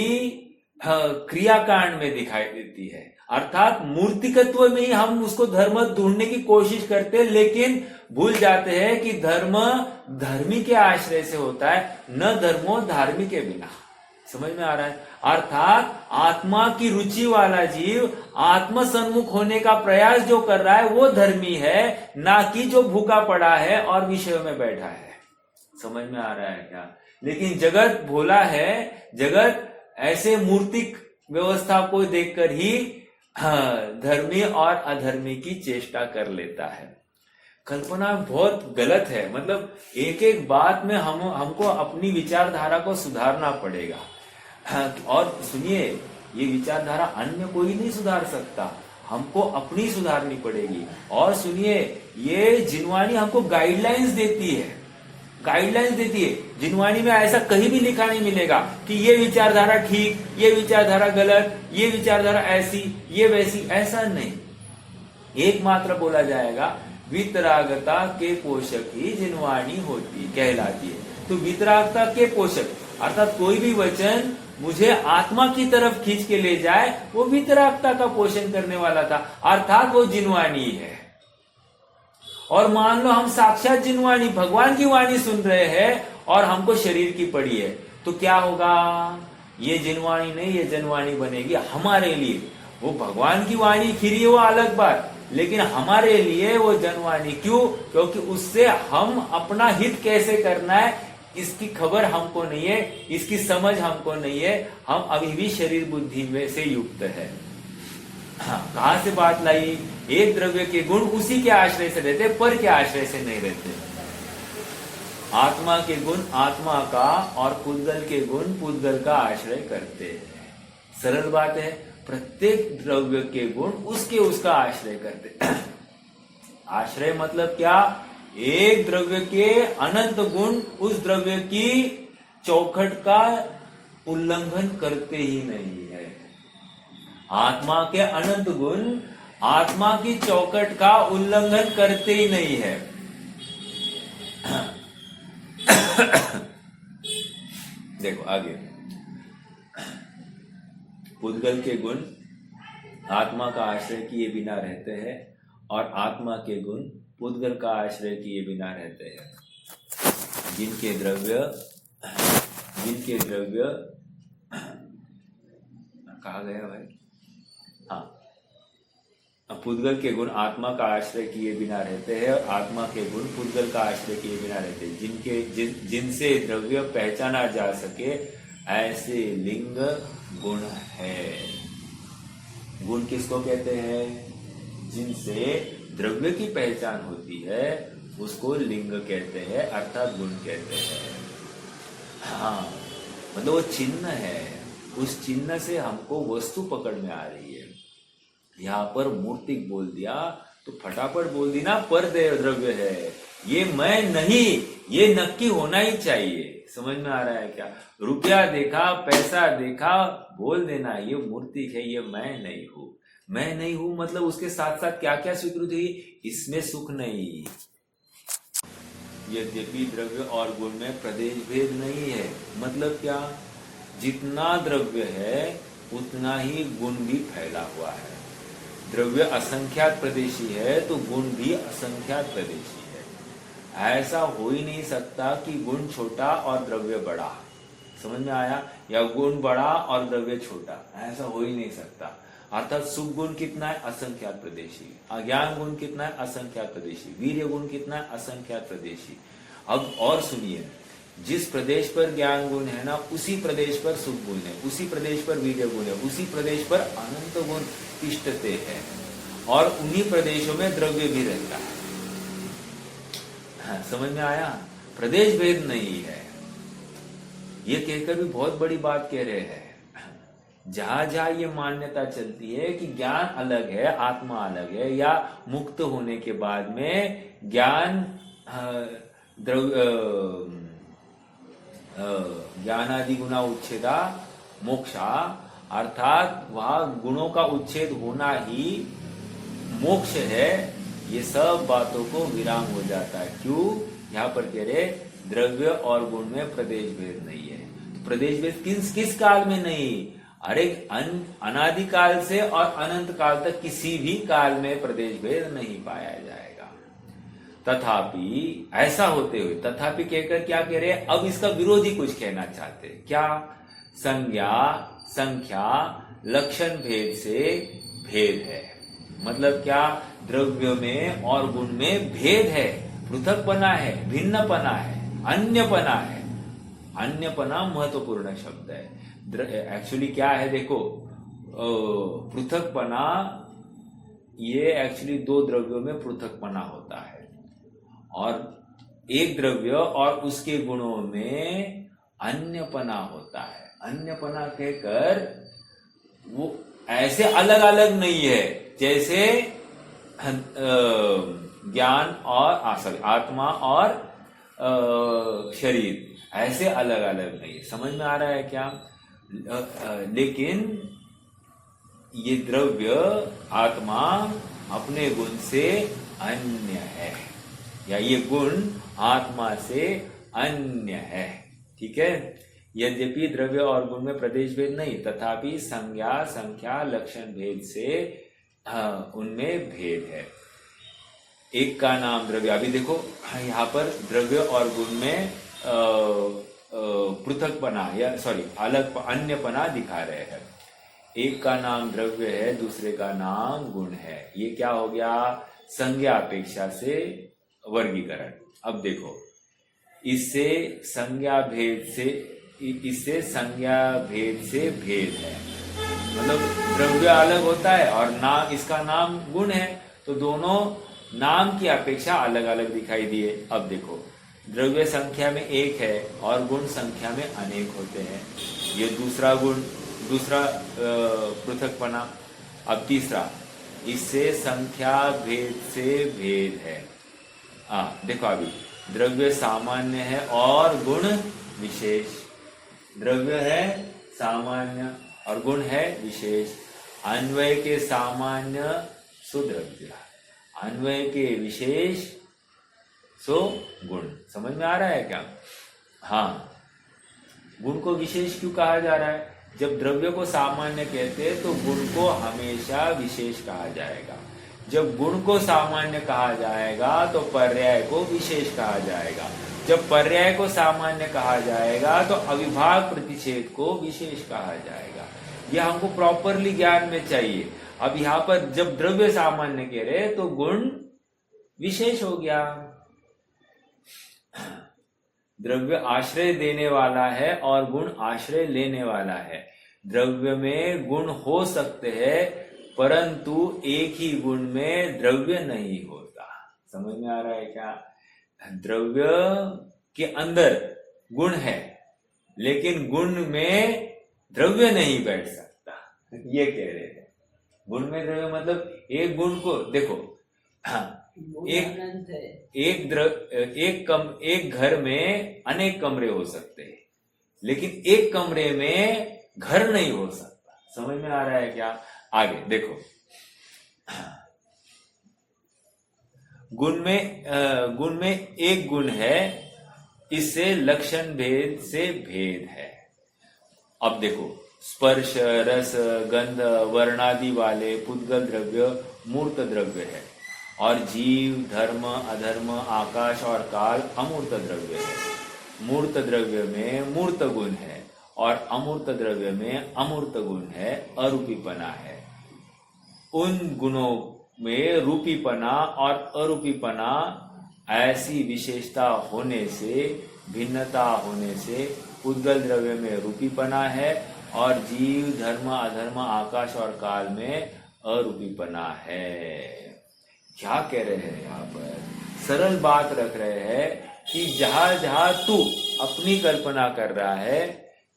क्रियाकांड में दिखाई देती है, अर्थात मूर्तिकत्व में ही हम उसको धर्म ढूंढने की कोशिश करते हैं, लेकिन भूल जाते हैं कि धर्म धर्मी के आश्रय से होता है, न धर्मो धार्मिक के बिना। समझ में आ रहा है? अर्थात आत्मा की रुचि वाला जीव आत्म सन्मुख होने का प्रयास जो कर रहा है वो धर्मी है, ना कि जो भूखा पड़ा है और विषयों में बैठा है। समझ में आ रहा है क्या? लेकिन जगत भोला है, जगत ऐसे मूर्तिक व्यवस्था को देखकर ही धर्मी और अधर्मी की चेष्टा कर लेता है। कल्पना बहुत गलत है। मतलब एक एक बात में हमको अपनी विचारधारा को सुधारना पड़ेगा। और सुनिए, ये विचारधारा अन्य कोई नहीं सुधार सकता, हमको अपनी सुधारनी पड़ेगी। और सुनिए, ये जिनवानी हमको गाइडलाइंस देती है, जिनवानी में ऐसा कहीं भी लिखा नहीं मिलेगा कि ये विचारधारा ठीक, ये विचारधारा गलत, ये विचारधारा ऐसी, ये वैसी, ऐसा नहीं। एकमात्र बोला जाएगा, वितरागता के पोषक ही जिनवानी होती कहलाती है। तो वितरागता के पोषक अर्थात कोई भी वचन मुझे आत्मा की तरफ खींच के ले जाए, वो वितरागता का पोषण करने वाला था, अर्थात वो जिनवानी है। और मान लो हम साक्षात जिनवानी भगवान की वाणी सुन रहे हैं और हमको शरीर की पड़ी है, तो क्या होगा? ये जिनवाणी नहीं, ये जनवाणी बनेगी हमारे लिए। वो भगवान की वाणी खीरी है, वो अलग बात, लेकिन हमारे लिए वो जनवाणी। क्यों? क्योंकि उससे हम अपना हित कैसे करना है इसकी खबर हमको नहीं है, इसकी समझ हमको नहीं है। हम अभी भी शरीर बुद्धि में से युक्त है। हाँ, कहां से बात लाई? एक द्रव्य के गुण उसी के आश्रय से रहते, पर के आश्रय से नहीं रहते। आत्मा के गुण आत्मा का और पुद्गल के गुण पुद्गल का आश्रय करते हैं। सरल बात है। प्रत्येक द्रव्य के गुण उसका आश्रय करते। आश्रय मतलब क्या? एक द्रव्य के अनंत गुण उस द्रव्य की चौखट का उल्लंघन करते ही नहीं है। आत्मा के अनंत गुण आत्मा की चौखट का उल्लंघन करते ही नहीं है। देखो आगे, पुद्गल के गुण आत्मा का आश्रय किए बिना रहते हैं और आत्मा के गुण पुद्गल का आश्रय किए बिना रहते हैं। जिनके द्रव्य कहा गया भाई? हाँ, पुद्गल के गुण आत्मा का आश्रय किए बिना रहते हैं और आत्मा के गुण पुद्गल का आश्रय किए बिना रहते हैं। जिनसे द्रव्य पहचाना जा सके ऐसे लिंग गुण है। गुण किसको कहते हैं? जिनसे द्रव्य की पहचान होती है उसको लिंग कहते हैं, अर्थात गुण कहते हैं। हाँ, मतलब वो चिन्ह है, उस चिन्ह से हमको वस्तु पकड़ में आ रही है। यहाँ पर मूर्तिक बोल दिया तो फटाफट बोल दी ना पर द्रव्य है, ये मैं नहीं, ये नक्की होना ही चाहिए। समझ में आ रहा है क्या? रुपया देखा, पैसा देखा, बोल देना ये मूर्ति है, ये मैं नहीं हूं। मैं नहीं हूं मतलब उसके साथ साथ क्या क्या स्वीकृति हुई, इसमें सुख नहीं। यद्यपि द्रव्य और गुण में प्रदेश भेद नहीं है, मतलब क्या, जितना द्रव्य है उतना ही गुण भी फैला हुआ है। द्रव्य असंख्यात प्रदेशी है तो गुण भी असंख्यात प्रदेशी है। ऐसा हो ही नहीं सकता कि गुण छोटा और द्रव्य बड़ा। समझ में आया? या गुण बड़ा और द्रव्य छोटा, ऐसा हो ही नहीं सकता। अर्थात सुख गुण कितना है, असंख्यात प्रदेशी। अज्ञान गुण कितना है, असंख्यात प्रदेशी। वीर्य गुण कितना है, असंख्यात प्रदेशी। अब और सुनिए, जिस प्रदेश पर ज्ञान गुण है ना, उसी प्रदेश पर सुख गुण है, उसी प्रदेश पर वीर्य गुण है, उसी प्रदेश पर अनंत गुण तिष्ठते हैं, और उन्हीं प्रदेशों में द्रव्य भी रहता है। हाँ, समझ में आया? प्रदेश भेद नहीं है, ये कहकर भी बहुत बड़ी बात कह रहे हैं। जहां जहां ये मान्यता चलती है कि ज्ञान अलग है, आत्मा अलग है, या मुक्त होने के बाद में ज्ञान ज्ञानादि गुणा उच्छेदा मोक्षा, अर्थात वह गुणों का उच्छेद होना ही मोक्ष है, ये सब बातों को विराम हो जाता है। क्यों? यहाँ पर कह रहे द्रव्य और गुण में प्रदेश भेद नहीं है। तो प्रदेश भेद किस काल में नहीं? अरे अनादि काल से और अनंत काल तक किसी भी काल में प्रदेश भेद नहीं पाया जाएगा। तथापि ऐसा होते हुए, तथापि कहकर क्या कह रहे हैं? अब इसका विरोधी कुछ कहना चाहते हैं। क्या? संज्ञा संख्या लक्षण भेद से भेद है। मतलब क्या? द्रव्य में और गुण में भेद है, पृथकपना है, भिन्नपना है, अन्यपना है। अन्यपना महत्वपूर्ण शब्द है। एक्चुअली क्या है देखो, पृथकपना, ये एक्चुअली दो द्रव्यों में पृथकपना होता है, और एक द्रव्य और उसके गुणों में अन्यपना होता है। अन्यपना कहकर वो ऐसे अलग अलग नहीं है जैसे ज्ञान और आत्मा और शरीर ऐसे अलग अलग नहीं है। समझ में आ रहा है क्या? लेकिन ये द्रव्य आत्मा अपने गुण से अन्य है, या ये गुण आत्मा से अन्य है। ठीक है? यद्यपि द्रव्य और गुण में प्रदेश भेद नहीं, तथापि संज्ञा संख्या लक्षण भेद से उनमें भेद है। एक का नाम द्रव्य, अभी देखो यहाँ पर द्रव्य और गुण में पृथकपना या अलग अन्यपना दिखा रहे हैं। एक का नाम द्रव्य है, दूसरे का नाम गुण है। ये क्या हो गया? संज्ञा अपेक्षा से वर्गीकरण। अब देखो, इससे संज्ञा भेद से, इससे संज्ञा भेद से भेद है, मतलब द्रव्य अलग होता है और नाम, इसका नाम गुण है, तो दोनों नाम की अपेक्षा अलग अलग दिखाई दिए। अब देखो, द्रव्य संख्या में एक है और गुण संख्या में अनेक होते हैं, ये दूसरा गुण, दूसरा पृथकपना। अब तीसरा, इससे संख्या भेद से भेद है। देखो, अभी द्रव्य सामान्य है और गुण विशेष। द्रव्य है सामान्य और गुण है विशेष। अन्वय के सामान्य सो द्रव्य, अन्वय के विशेष सो गुण। समझ में आ रहा है क्या? हाँ, गुण को विशेष क्यों कहा जा रहा है? जब द्रव्य को सामान्य कहते हैं तो गुण को हमेशा विशेष कहा जाएगा। जब गुण को सामान्य कहा जाएगा तो पर्याय को विशेष कहा जाएगा। जब पर्याय को सामान्य कहा जाएगा तो अविभाग प्रतिषेध को विशेष कहा जाएगा। यह हमको प्रॉपरली ज्ञान में चाहिए। अब यहाँ पर जब द्रव्य सामान्य कह रहे तो गुण विशेष हो गया। द्रव्य आश्रय देने वाला है और गुण आश्रय लेने वाला है। द्रव्य में गुण हो सकते हैं परंतु एक ही गुण में द्रव्य नहीं होता। समझ में आ रहा है क्या? द्रव्य के अंदर गुण है लेकिन गुण में द्रव्य नहीं बैठ सकता, ये कह रहे हैं। गुण में द्रव्य मतलब एक गुण को देखो, एक घर में अनेक कमरे हो सकते हैं, लेकिन एक कमरे में घर नहीं हो सकता। समझ में आ रहा है क्या? आगे देखो, गुण में एक गुण है, इससे लक्षण भेद से भेद है। अब देखो, स्पर्श, रस, गंध, वर्णादि वाले पुद्गल द्रव्य मूर्त द्रव्य है, और जीव, धर्म, अधर्म, आकाश और काल अमूर्त द्रव्य है। मूर्त द्रव्य में मूर्त गुण है और अमूर्त द्रव्य में अमूर्त गुण है, अरूपीपना है। उन गुणों में रूपीपना और अरूपीपना ऐसी विशेषता होने से, भिन्नता होने से पुद्गल द्रव्य में रूपीपना है और जीव, धर्म, अधर्म, आकाश और काल में अरूपीपना है। क्या कह रहे हैं यहाँ पर? सरल बात रख रहे हैं कि जहां जहां तू अपनी कल्पना कर रहा है,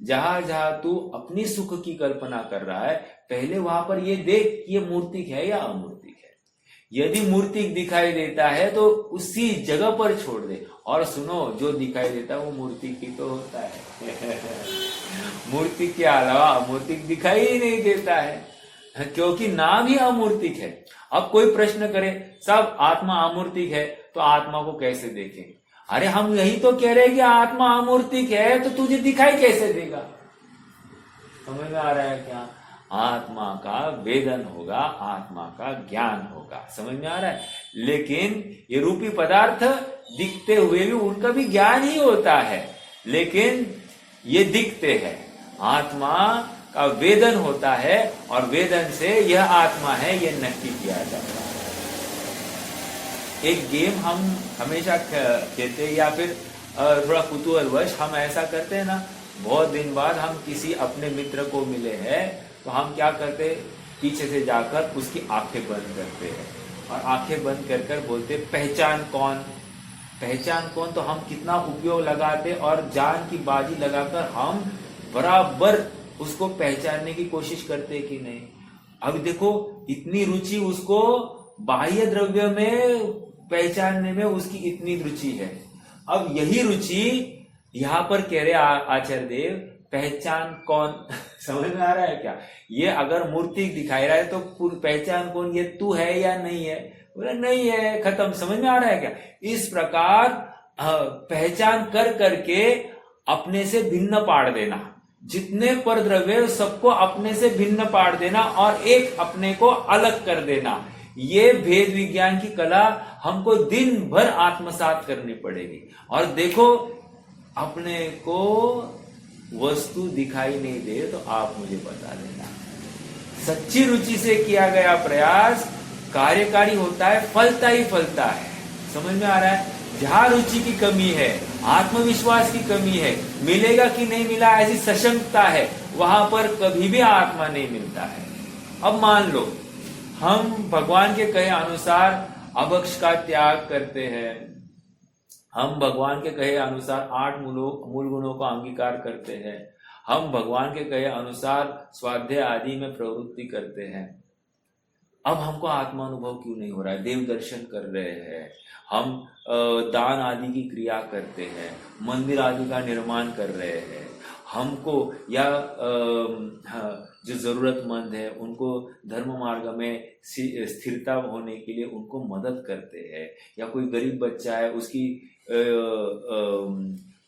जहां जहां तू अपनी सुख की कल्पना कर रहा है, पहले वहां पर ये देख ये मूर्तिक है या अमूर्तिक है। यदि मूर्तिक दिखाई देता है तो उसी जगह पर छोड़ दे, और सुनो, जो दिखाई देता है वो मूर्तिक ही तो होता है। मूर्तिक के अलावा अमूर्तिक दिखाई ही नहीं देता है, क्योंकि नाम ही अमूर्तिक है। अब कोई प्रश्न करे, सब आत्मा अमूर्तिक है तो आत्मा को कैसे देखें? अरे हम यही तो कह रहे हैं कि आत्मा अमूर्तिक है, तो तुझे दिखाई कैसे देगा? समझ में आ रहा है क्या? आत्मा का वेदन होगा, आत्मा का ज्ञान होगा। समझ में आ रहा है? लेकिन ये रूपी पदार्थ दिखते हुए भी उनका भी ज्ञान ही होता है, लेकिन ये दिखते हैं। आत्मा का वेदन होता है और वेदन से यह आत्मा है यह नक्की किया जाता है। एक गेम हम हमेशा खेलते हैं, या फिर थोड़ा कुतूहलवश हम ऐसा करते हैं ना, बहुत दिन बाद हम किसी अपने मित्र को मिले हैं तो हम क्या करते, पीछे से जाकर उसकी आंखें बंद करते हैं और आंखें बंद कर कर बोलते पहचान कौन, पहचान कौन। तो हम कितना उपयोग लगाते और जान की बाजी लगाकर हम बराबर उसको पहचानने की कोशिश करते कि नहीं। अब देखो, इतनी रुचि उसको बाह्य द्रव्य में पहचानने में उसकी इतनी रुचि है। अब यही रुचि यहां पर कह रहे आचार्य देव, पहचान कौन। समझ में आ रहा है क्या? ये अगर मूर्ति दिखाई रहा है तो पहचान कौन, ये तू है या नहीं है? बोले नहीं है, खत्म। समझ में आ रहा है क्या? इस प्रकार पहचान कर करके अपने से भिन्न पाड़ देना, जितने पर द्रव्य सबको अपने से भिन्न पाड़ देना और एक अपने को अलग कर देना। ये भेद विज्ञान की कला हमको दिन भर आत्मसात करनी पड़ेगी। और देखो, अपने को वस्तु दिखाई नहीं दे तो आप मुझे बता देना। सच्ची रुचि से किया गया प्रयास कार्यकारी होता है, फलता ही फलता है। समझ में आ रहा है? जहां रुचि की कमी है, आत्मविश्वास की कमी है, मिलेगा कि नहीं मिला ऐसी सशंकता है, वहां पर कभी भी आत्मा नहीं मिलता है। अब मान लो हम भगवान के कहे अनुसार अभक्ष का त्याग करते हैं, हम भगवान के कहे अनुसार 8 मूल गुणों का अंगीकार करते हैं, हम भगवान के कहे अनुसार स्वाध्याय आदि में प्रवृत्ति करते हैं। अब हमको आत्मा अनुभव क्यों नहीं हो रहा है? देव दर्शन कर रहे हैं, हम दान आदि की क्रिया करते हैं, मंदिर आदि का निर्माण कर रहे हैं, हमको या जो जरूरतमंद है उनको धर्म मार्ग में स्थिरता होने के लिए उनको मदद करते हैं, या कोई गरीब बच्चा है उसकी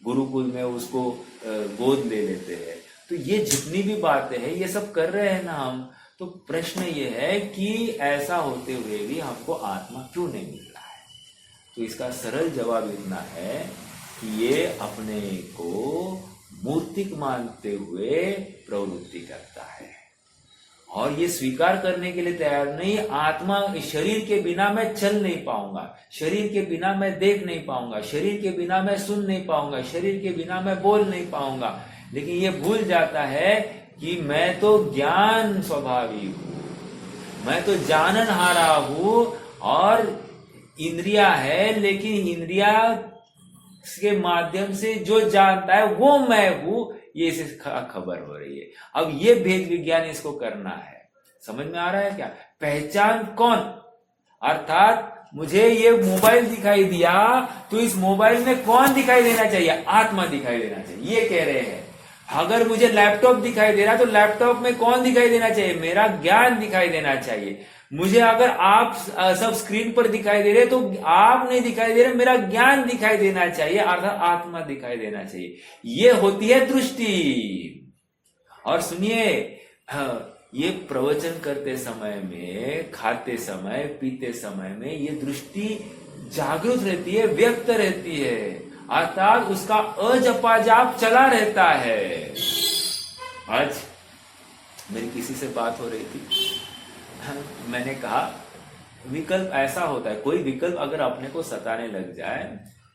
गुरुकुल में उसको गोद ले लेते हैं। तो ये जितनी भी बातें हैं ये सब कर रहे हैं ना हम। तो प्रश्न ये है कि ऐसा होते हुए भी हमको आत्मा क्यों नहीं मिल रहा है? तो इसका सरल जवाब इतना है कि ये अपने को मूर्तिक मानते हुए प्रवृत्ति करता है और ये स्वीकार करने के लिए तैयार नहीं। आत्मा, शरीर के बिना मैं चल नहीं पाऊंगा, शरीर के बिना मैं देख नहीं पाऊंगा, शरीर के बिना मैं सुन नहीं पाऊंगा, शरीर के बिना मैं बोल नहीं पाऊंगा। लेकिन ये भूल जाता है कि मैं तो ज्ञान स्वभावी हूं, मैं तो जाननहारा हूं, और इंद्रिया है, लेकिन इंद्रिया के माध्यम से जो जानता है वो मैं हूं, ये इसे खबर हो रही है। अब ये भेद विज्ञान इसको करना है। समझ में आ रहा है क्या? पहचान कौन, अर्थात मुझे ये मोबाइल दिखाई दिया, तो इस मोबाइल में कौन दिखाई देना चाहिए? आत्मा दिखाई देना चाहिए, ये कह रहे हैं। अगर मुझे लैपटॉप दिखाई दे रहा तो लैपटॉप में कौन दिखाई देना चाहिए? मेरा ज्ञान दिखाई देना चाहिए। मुझे अगर आप सब स्क्रीन पर दिखाई दे रहे तो आप नहीं दिखाई दे रहे, मेरा ज्ञान दिखाई देना चाहिए, अर्थात आत्मा दिखाई देना चाहिए। ये होती है दृष्टि। और सुनिए, ये प्रवचन करते समय में, खाते समय, पीते समय में ये दृष्टि जागृत रहती है, व्यक्त रहती है, अर्थात उसका अजपाजाप चला रहता है। आज मेरी किसी से बात हो रही थी, मैंने कहा विकल्प ऐसा होता है, कोई विकल्प अगर अपने को सताने लग जाए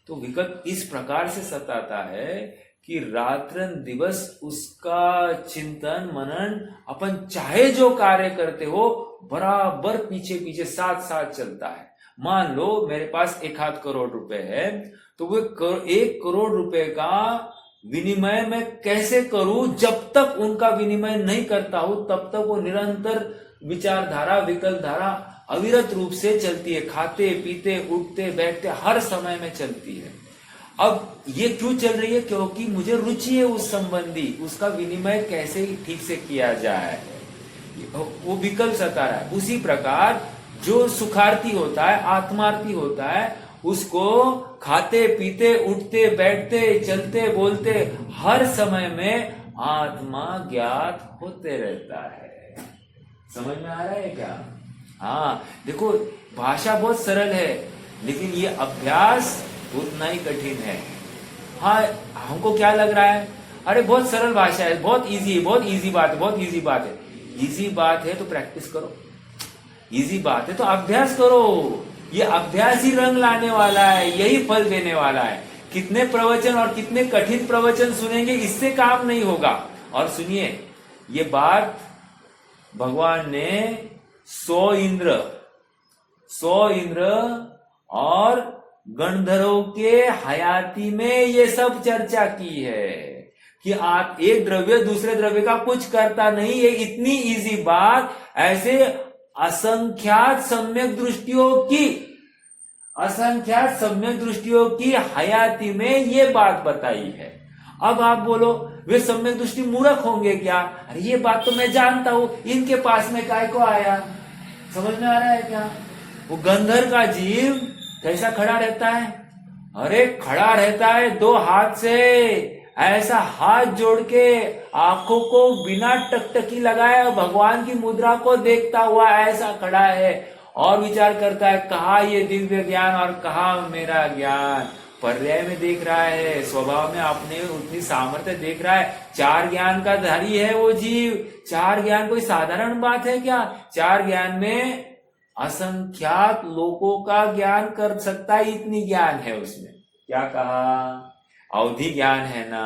तो विकल्प इस प्रकार से सताता है कि रात्रन दिवस उसका चिंतन मनन, अपन चाहे जो कार्य करते हो बराबर पीछे पीछे साथ साथ चलता है। मान लो मेरे पास 1 करोड़ रुपए है, तो वो 1 करोड़ रुपए का विनिमय मैं कैसे करूं? जब तक उनका विनिमय नहीं करता हूं तब तक वो निरंतर विचारधारा, विकल्प धारा अविरत रूप से चलती है, खाते पीते उठते बैठते हर समय में चलती है। अब ये क्यों चल रही है? क्योंकि मुझे रुचि है उस संबंधी, उसका विनिमय कैसे ठीक से किया जाए, वो विकल्प सता रहा है। उसी प्रकार जो सुखार्थी होता है, आत्मार्थी होता है, उसको खाते पीते उठते बैठते चलते बोलते हर समय में आत्मा ज्ञात होते रहता है। समझ में आ रहा है क्या? हाँ, देखो भाषा बहुत सरल है, लेकिन ये अभ्यास उतना ही कठिन है। हाँ, हमको क्या लग रहा है, अरे बहुत सरल भाषा है, बहुत इजी है, बहुत इजी बात है, बहुत इजी बात है। इजी बात है तो प्रैक्टिस करो, इजी बात है तो अभ्यास करो। ये अभ्यास ही रंग लाने वाला है, यही फल देने वाला है। कितने प्रवचन और कितने कठिन प्रवचन सुनेंगे, इससे काम नहीं होगा। और सुनिए, ये बात भगवान ने 100 इंद्र और गणधरों के हयाती में ये सब चर्चा की है कि आप एक द्रव्य दूसरे द्रव्य का कुछ करता नहीं। ये इतनी इजी बात ऐसे असंख्यात सम्यक दृष्टियों की हयाती में ये बात बताई है। अब आप बोलो वे सम्यक दृष्टि मूर्ख होंगे क्या? अरे ये बात तो मैं जानता हूं, इनके पास में काय को आया? समझ में आ रहा है क्या? वो गंधर्व का जीव कैसा खड़ा रहता है? अरे खड़ा रहता है 2 हाथ से, ऐसा हाथ जोड़ के, आंखों को बिना टकटकी लगाए भगवान की मुद्रा को देखता हुआ ऐसा खड़ा है और विचार करता है, कहा ये दिव्य ज्ञान और कहा मेरा ज्ञान। पर्याय में देख रहा है, स्वभाव में अपने उतनी सामर्थ्य देख रहा है। 4 ज्ञान का धारी है वो जीव। 4 ज्ञान कोई साधारण बात है क्या? 4 ज्ञान में असंख्यात लोगों का ज्ञान कर सकता है, इतनी ज्ञान है उसमें। क्या कहा? अवधि ज्ञान है ना।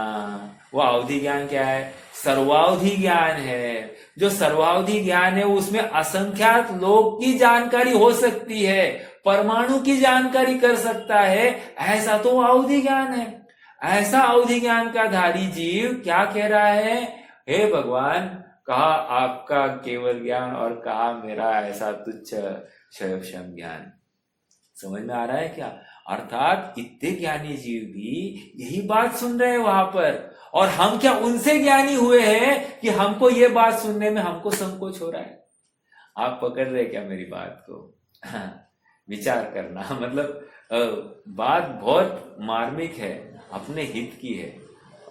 वो अवधि ज्ञान क्या है? सर्वावधि ज्ञान है। जो सर्वावधि ज्ञान है उसमें असंख्यात लोग की जानकारी हो सकती है, परमाणु की जानकारी कर सकता है, ऐसा तो अवधि ज्ञान है। ऐसा अवधि ज्ञान का धारी जीव क्या कह रहा है? हे भगवान, कहा आपका केवल ज्ञान और कहा मेरा ऐसा तुच्छ क्षयक्षम ज्ञान। समझ में आ रहा है क्या? अर्थात इतने ज्ञानी जीव भी यही बात सुन रहे हैं वहां पर, और हम क्या उनसे ज्ञानी हुए हैं कि हमको ये बात सुनने में हमको संकोच हो रहा है? आप पकड़ रहे क्या मेरी बात को? विचार करना, मतलब बात बहुत मार्मिक है, अपने हित की है।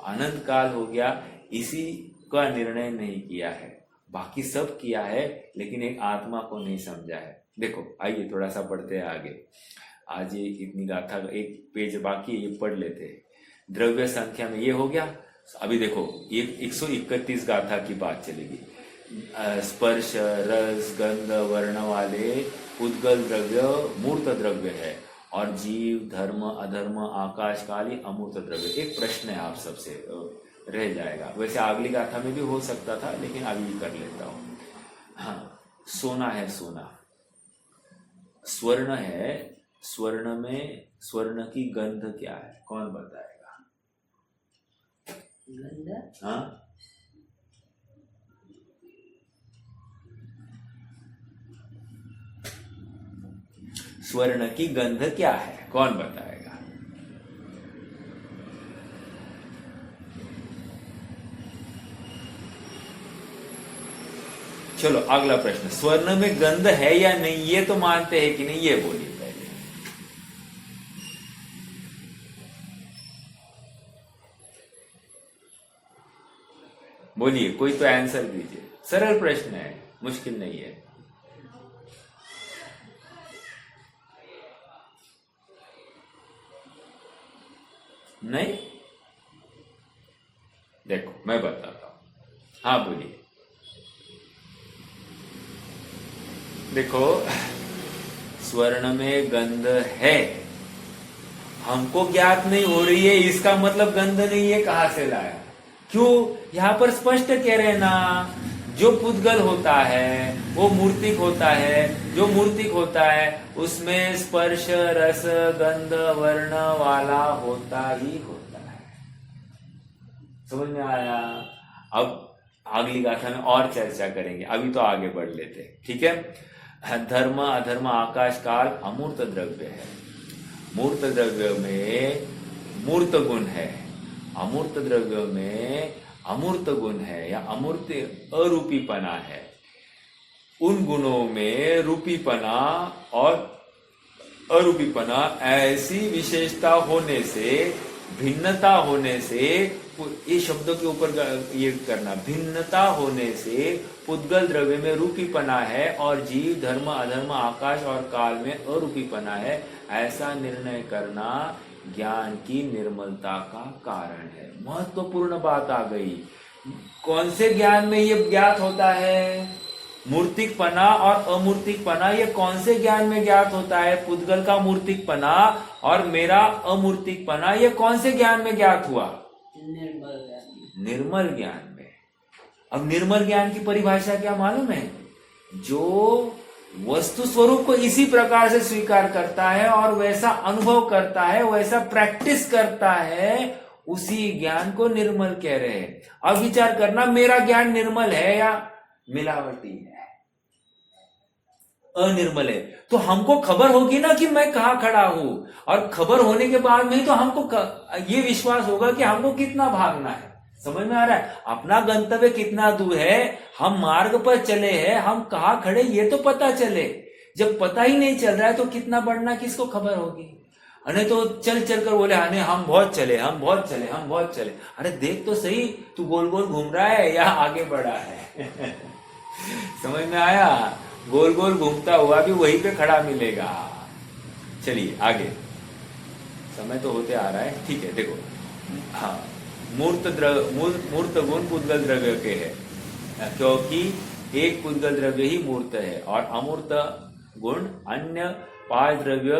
अनंत काल हो गया, इसी का निर्णय नहीं किया है, बाकी सब किया है, लेकिन एक आत्मा को नहीं समझा है। देखो आइए थोड़ा सा पढ़ते हैं आगे। आज ये इतनी गाथा, एक पेज बाकी ये पढ़ लेते हैं। द्रव्य संख्या में ये हो गया। अभी देखो ये 131 गाथा की बात चलेगी। स्पर्श रस गंध वर्ण वाले उद्गल द्रव्य मूर्त द्रव्य है, और जीव धर्म अधर्म आकाश काली अमूर्त द्रव्य। एक प्रश्न है आप सबसे रह जाएगा, वैसे अगली गाथा में भी हो सकता था, लेकिन अभी कर लेता हूं। हाँ, सोना है, सोना स्वर्ण है, स्वर्ण में स्वर्ण की गंध क्या है? कौन बताएगा? गंध? हाँ, स्वर्ण की गंध क्या है, कौन बताएगा? चलो अगला प्रश्न, स्वर्ण में गंध है या नहीं ये तो मानते हैं कि नहीं, ये बोलिए पहले। बोलिए, कोई तो आंसर दीजिए, सरल प्रश्न है, मुश्किल नहीं है। नहीं, देखो मैं बताता हूं। हाँ बोलिए। देखो, स्वर्ण में गंध है, हमको ज्ञात नहीं हो रही है, इसका मतलब गंध नहीं है कहां से लाया? क्यों? यहां पर स्पष्ट कह रहे हैं ना, जो पुद्गल होता है वो मूर्तिक होता है, जो मूर्तिक होता है उसमें स्पर्श रस गंध वर्ण वाला होता ही होता है। समझ में आया? अब अगली गाथा में और चर्चा करेंगे, अभी तो आगे बढ़ लेते, ठीक है। धर्म अधर्म आकाश काल अमूर्त द्रव्य है, मूर्त द्रव्य में मूर्त गुण है, अमूर्त द्रव्य में अमूर्त गुण है या अमूर्त अरूपीपना है। उन गुणों में रूपीपना और अरूपीपना ऐसी विशेषता होने से, भिन्नता होने से, ये शब्दों के ऊपर ये करना, भिन्नता होने से पुद्गल द्रव्य में रूपीपना है और जीव धर्म अधर्म आकाश और काल में अरूपीपना है, ऐसा निर्णय करना ज्ञान की निर्मलता का कारण है। महत्वपूर्ण बात आ गई। कौन से ज्ञान में ये ज्ञात होता है? मूर्तिकपना और अमूर्तिकपना, ये कौन से ज्ञान में ज्ञात होता है? पुद्गल का मूर्तिकपना और मेरा अमूर्तिकपना, ये कौन से ज्ञान में ज्ञात हुआ? निर्मल ज्ञान में। अब निर्मल ज्ञान की परिभाषा क्या मालूम है? जो वस्तु स्वरूप को इसी प्रकार से स्वीकार करता है और वैसा अनुभव करता है, वैसा प्रैक्टिस करता है, उसी ज्ञान को निर्मल कह रहे हैं। अब विचार करना, मेरा ज्ञान निर्मल है या मिलावटी है, अनिर्मल है? तो हमको खबर होगी ना कि मैं कहां खड़ा हूं, और खबर होने के बाद में तो हमको ये विश्वास होगा कि हमको कितना भागना है। समझ में आ रहा है? अपना गंतव्य कितना दूर है, हम मार्ग पर चले हैं, हम कहां खड़े ये तो पता चले। जब पता ही नहीं चल रहा है तो कितना बढ़ना किसको खबर होगी? अरे तो चल चल कर बोले अरे हम बहुत चले, हम बहुत चले, हम बहुत चले। अरे देख तो सही, तू गोल गोल घूम रहा है या आगे बढ़ा है? समझ में आया? गोल गोल घूमता हुआ भी वहीं पे खड़ा मिलेगा। चलिए आगे, समय तो होते आ रहा है, ठीक है। देखो, हाँ, मूर्त गुण पुद्गल द्रव्य के है, क्योंकि एक पुद्गल द्रव्य ही मूर्त है और अमूर्त गुण अन्य 5 द्रव्य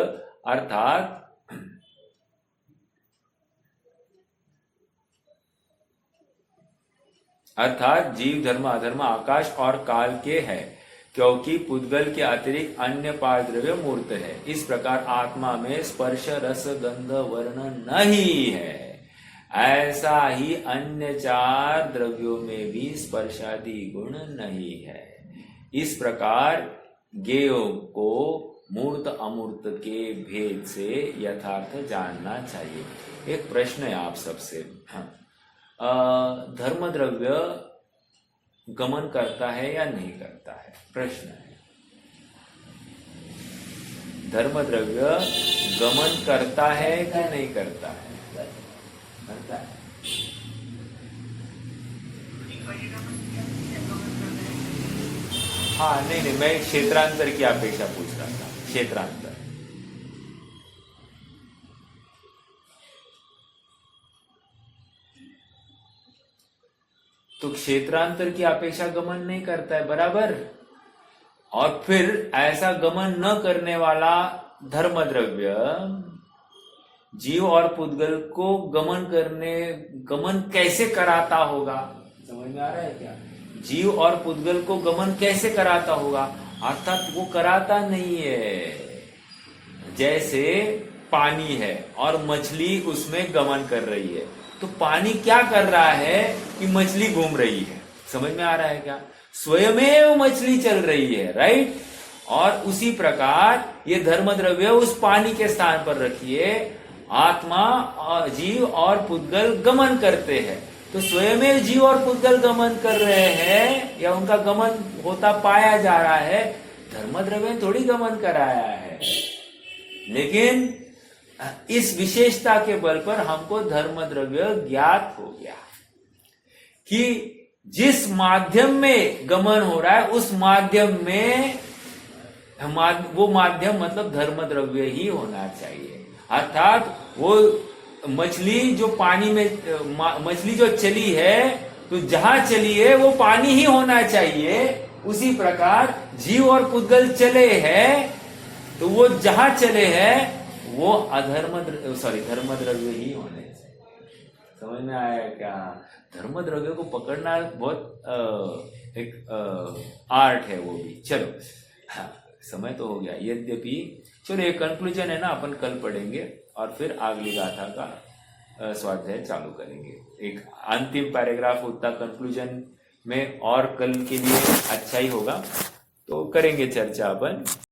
अर्थात जीव धर्म अधर्म आकाश और काल के है, क्योंकि पुद्गल के अतिरिक्त अन्य 5 द्रव्य मूर्त है। इस प्रकार आत्मा में स्पर्श रस गंध वर्ण नहीं है, ऐसा ही अन्य 4 द्रव्यों में भी स्पर्शादि गुण नहीं है। इस प्रकार ज्ञेयों को मूर्त अमूर्त के भेद से यथार्थ जानना चाहिए। एक प्रश्न है आप सबसे, धर्म द्रव्य गमन करता है या नहीं करता है? प्रश्न है। धर्म द्रव्य गमन करता है कि नहीं करता है? करता है। हाँ, नहीं, मैं क्षेत्रांतर की अपेक्षा पूछ रहा था। क्षेत्रांतर, तो क्षेत्रांतर की अपेक्षा गमन नहीं करता है, बराबर। और फिर ऐसा गमन न करने वाला धर्म द्रव्य जीव और पुद्गल को गमन कैसे कराता होगा? समझ में आ रहा है क्या? जीव और पुद्गल को गमन कैसे कराता होगा? अर्थात वो कराता नहीं है। जैसे पानी है और मछली उसमें गमन कर रही है, तो पानी क्या कर रहा है कि मछली घूम रही है। समझ में आ रहा है क्या? स्वयमेव मछली चल रही है, राइट? और उसी प्रकार ये धर्म द्रव्य उस पानी के स्थान पर रखिए। आत्मा जीव और पुद्गल गमन करते हैं, तो स्वयं जीव और पुद्गल गमन कर रहे हैं या उनका गमन होता पाया जा रहा है, धर्म द्रव्य थोड़ी गमन कराया है। लेकिन इस विशेषता के बल पर हमको धर्म द्रव्य ज्ञात हो गया कि जिस माध्यम में गमन हो रहा है उस माध्यम में वो माध्यम मतलब धर्म द्रव्य ही होना चाहिए। अर्थात वो मछली जो पानी में मछली जो चली है तो जहां चली है वो पानी ही होना चाहिए। उसी प्रकार जीव और पुद्गल चले हैं तो वो जहां चले हैं वो धर्म द्रव्य ही होने चाहिए। समझ में आया क्या? धर्म द्रव्य को पकड़ना बहुत एक आर्ट है वो भी। चलो हाँ, समय तो हो गया यद्यपि। चलो ये कंक्लूजन है ना, अपन कल पढ़ेंगे और फिर अगली गाथा का स्वाध्याय चालू करेंगे। एक अंतिम पैराग्राफ उतना कंक्लूजन में और कल के लिए अच्छा ही होगा, तो करेंगे चर्चा अपन।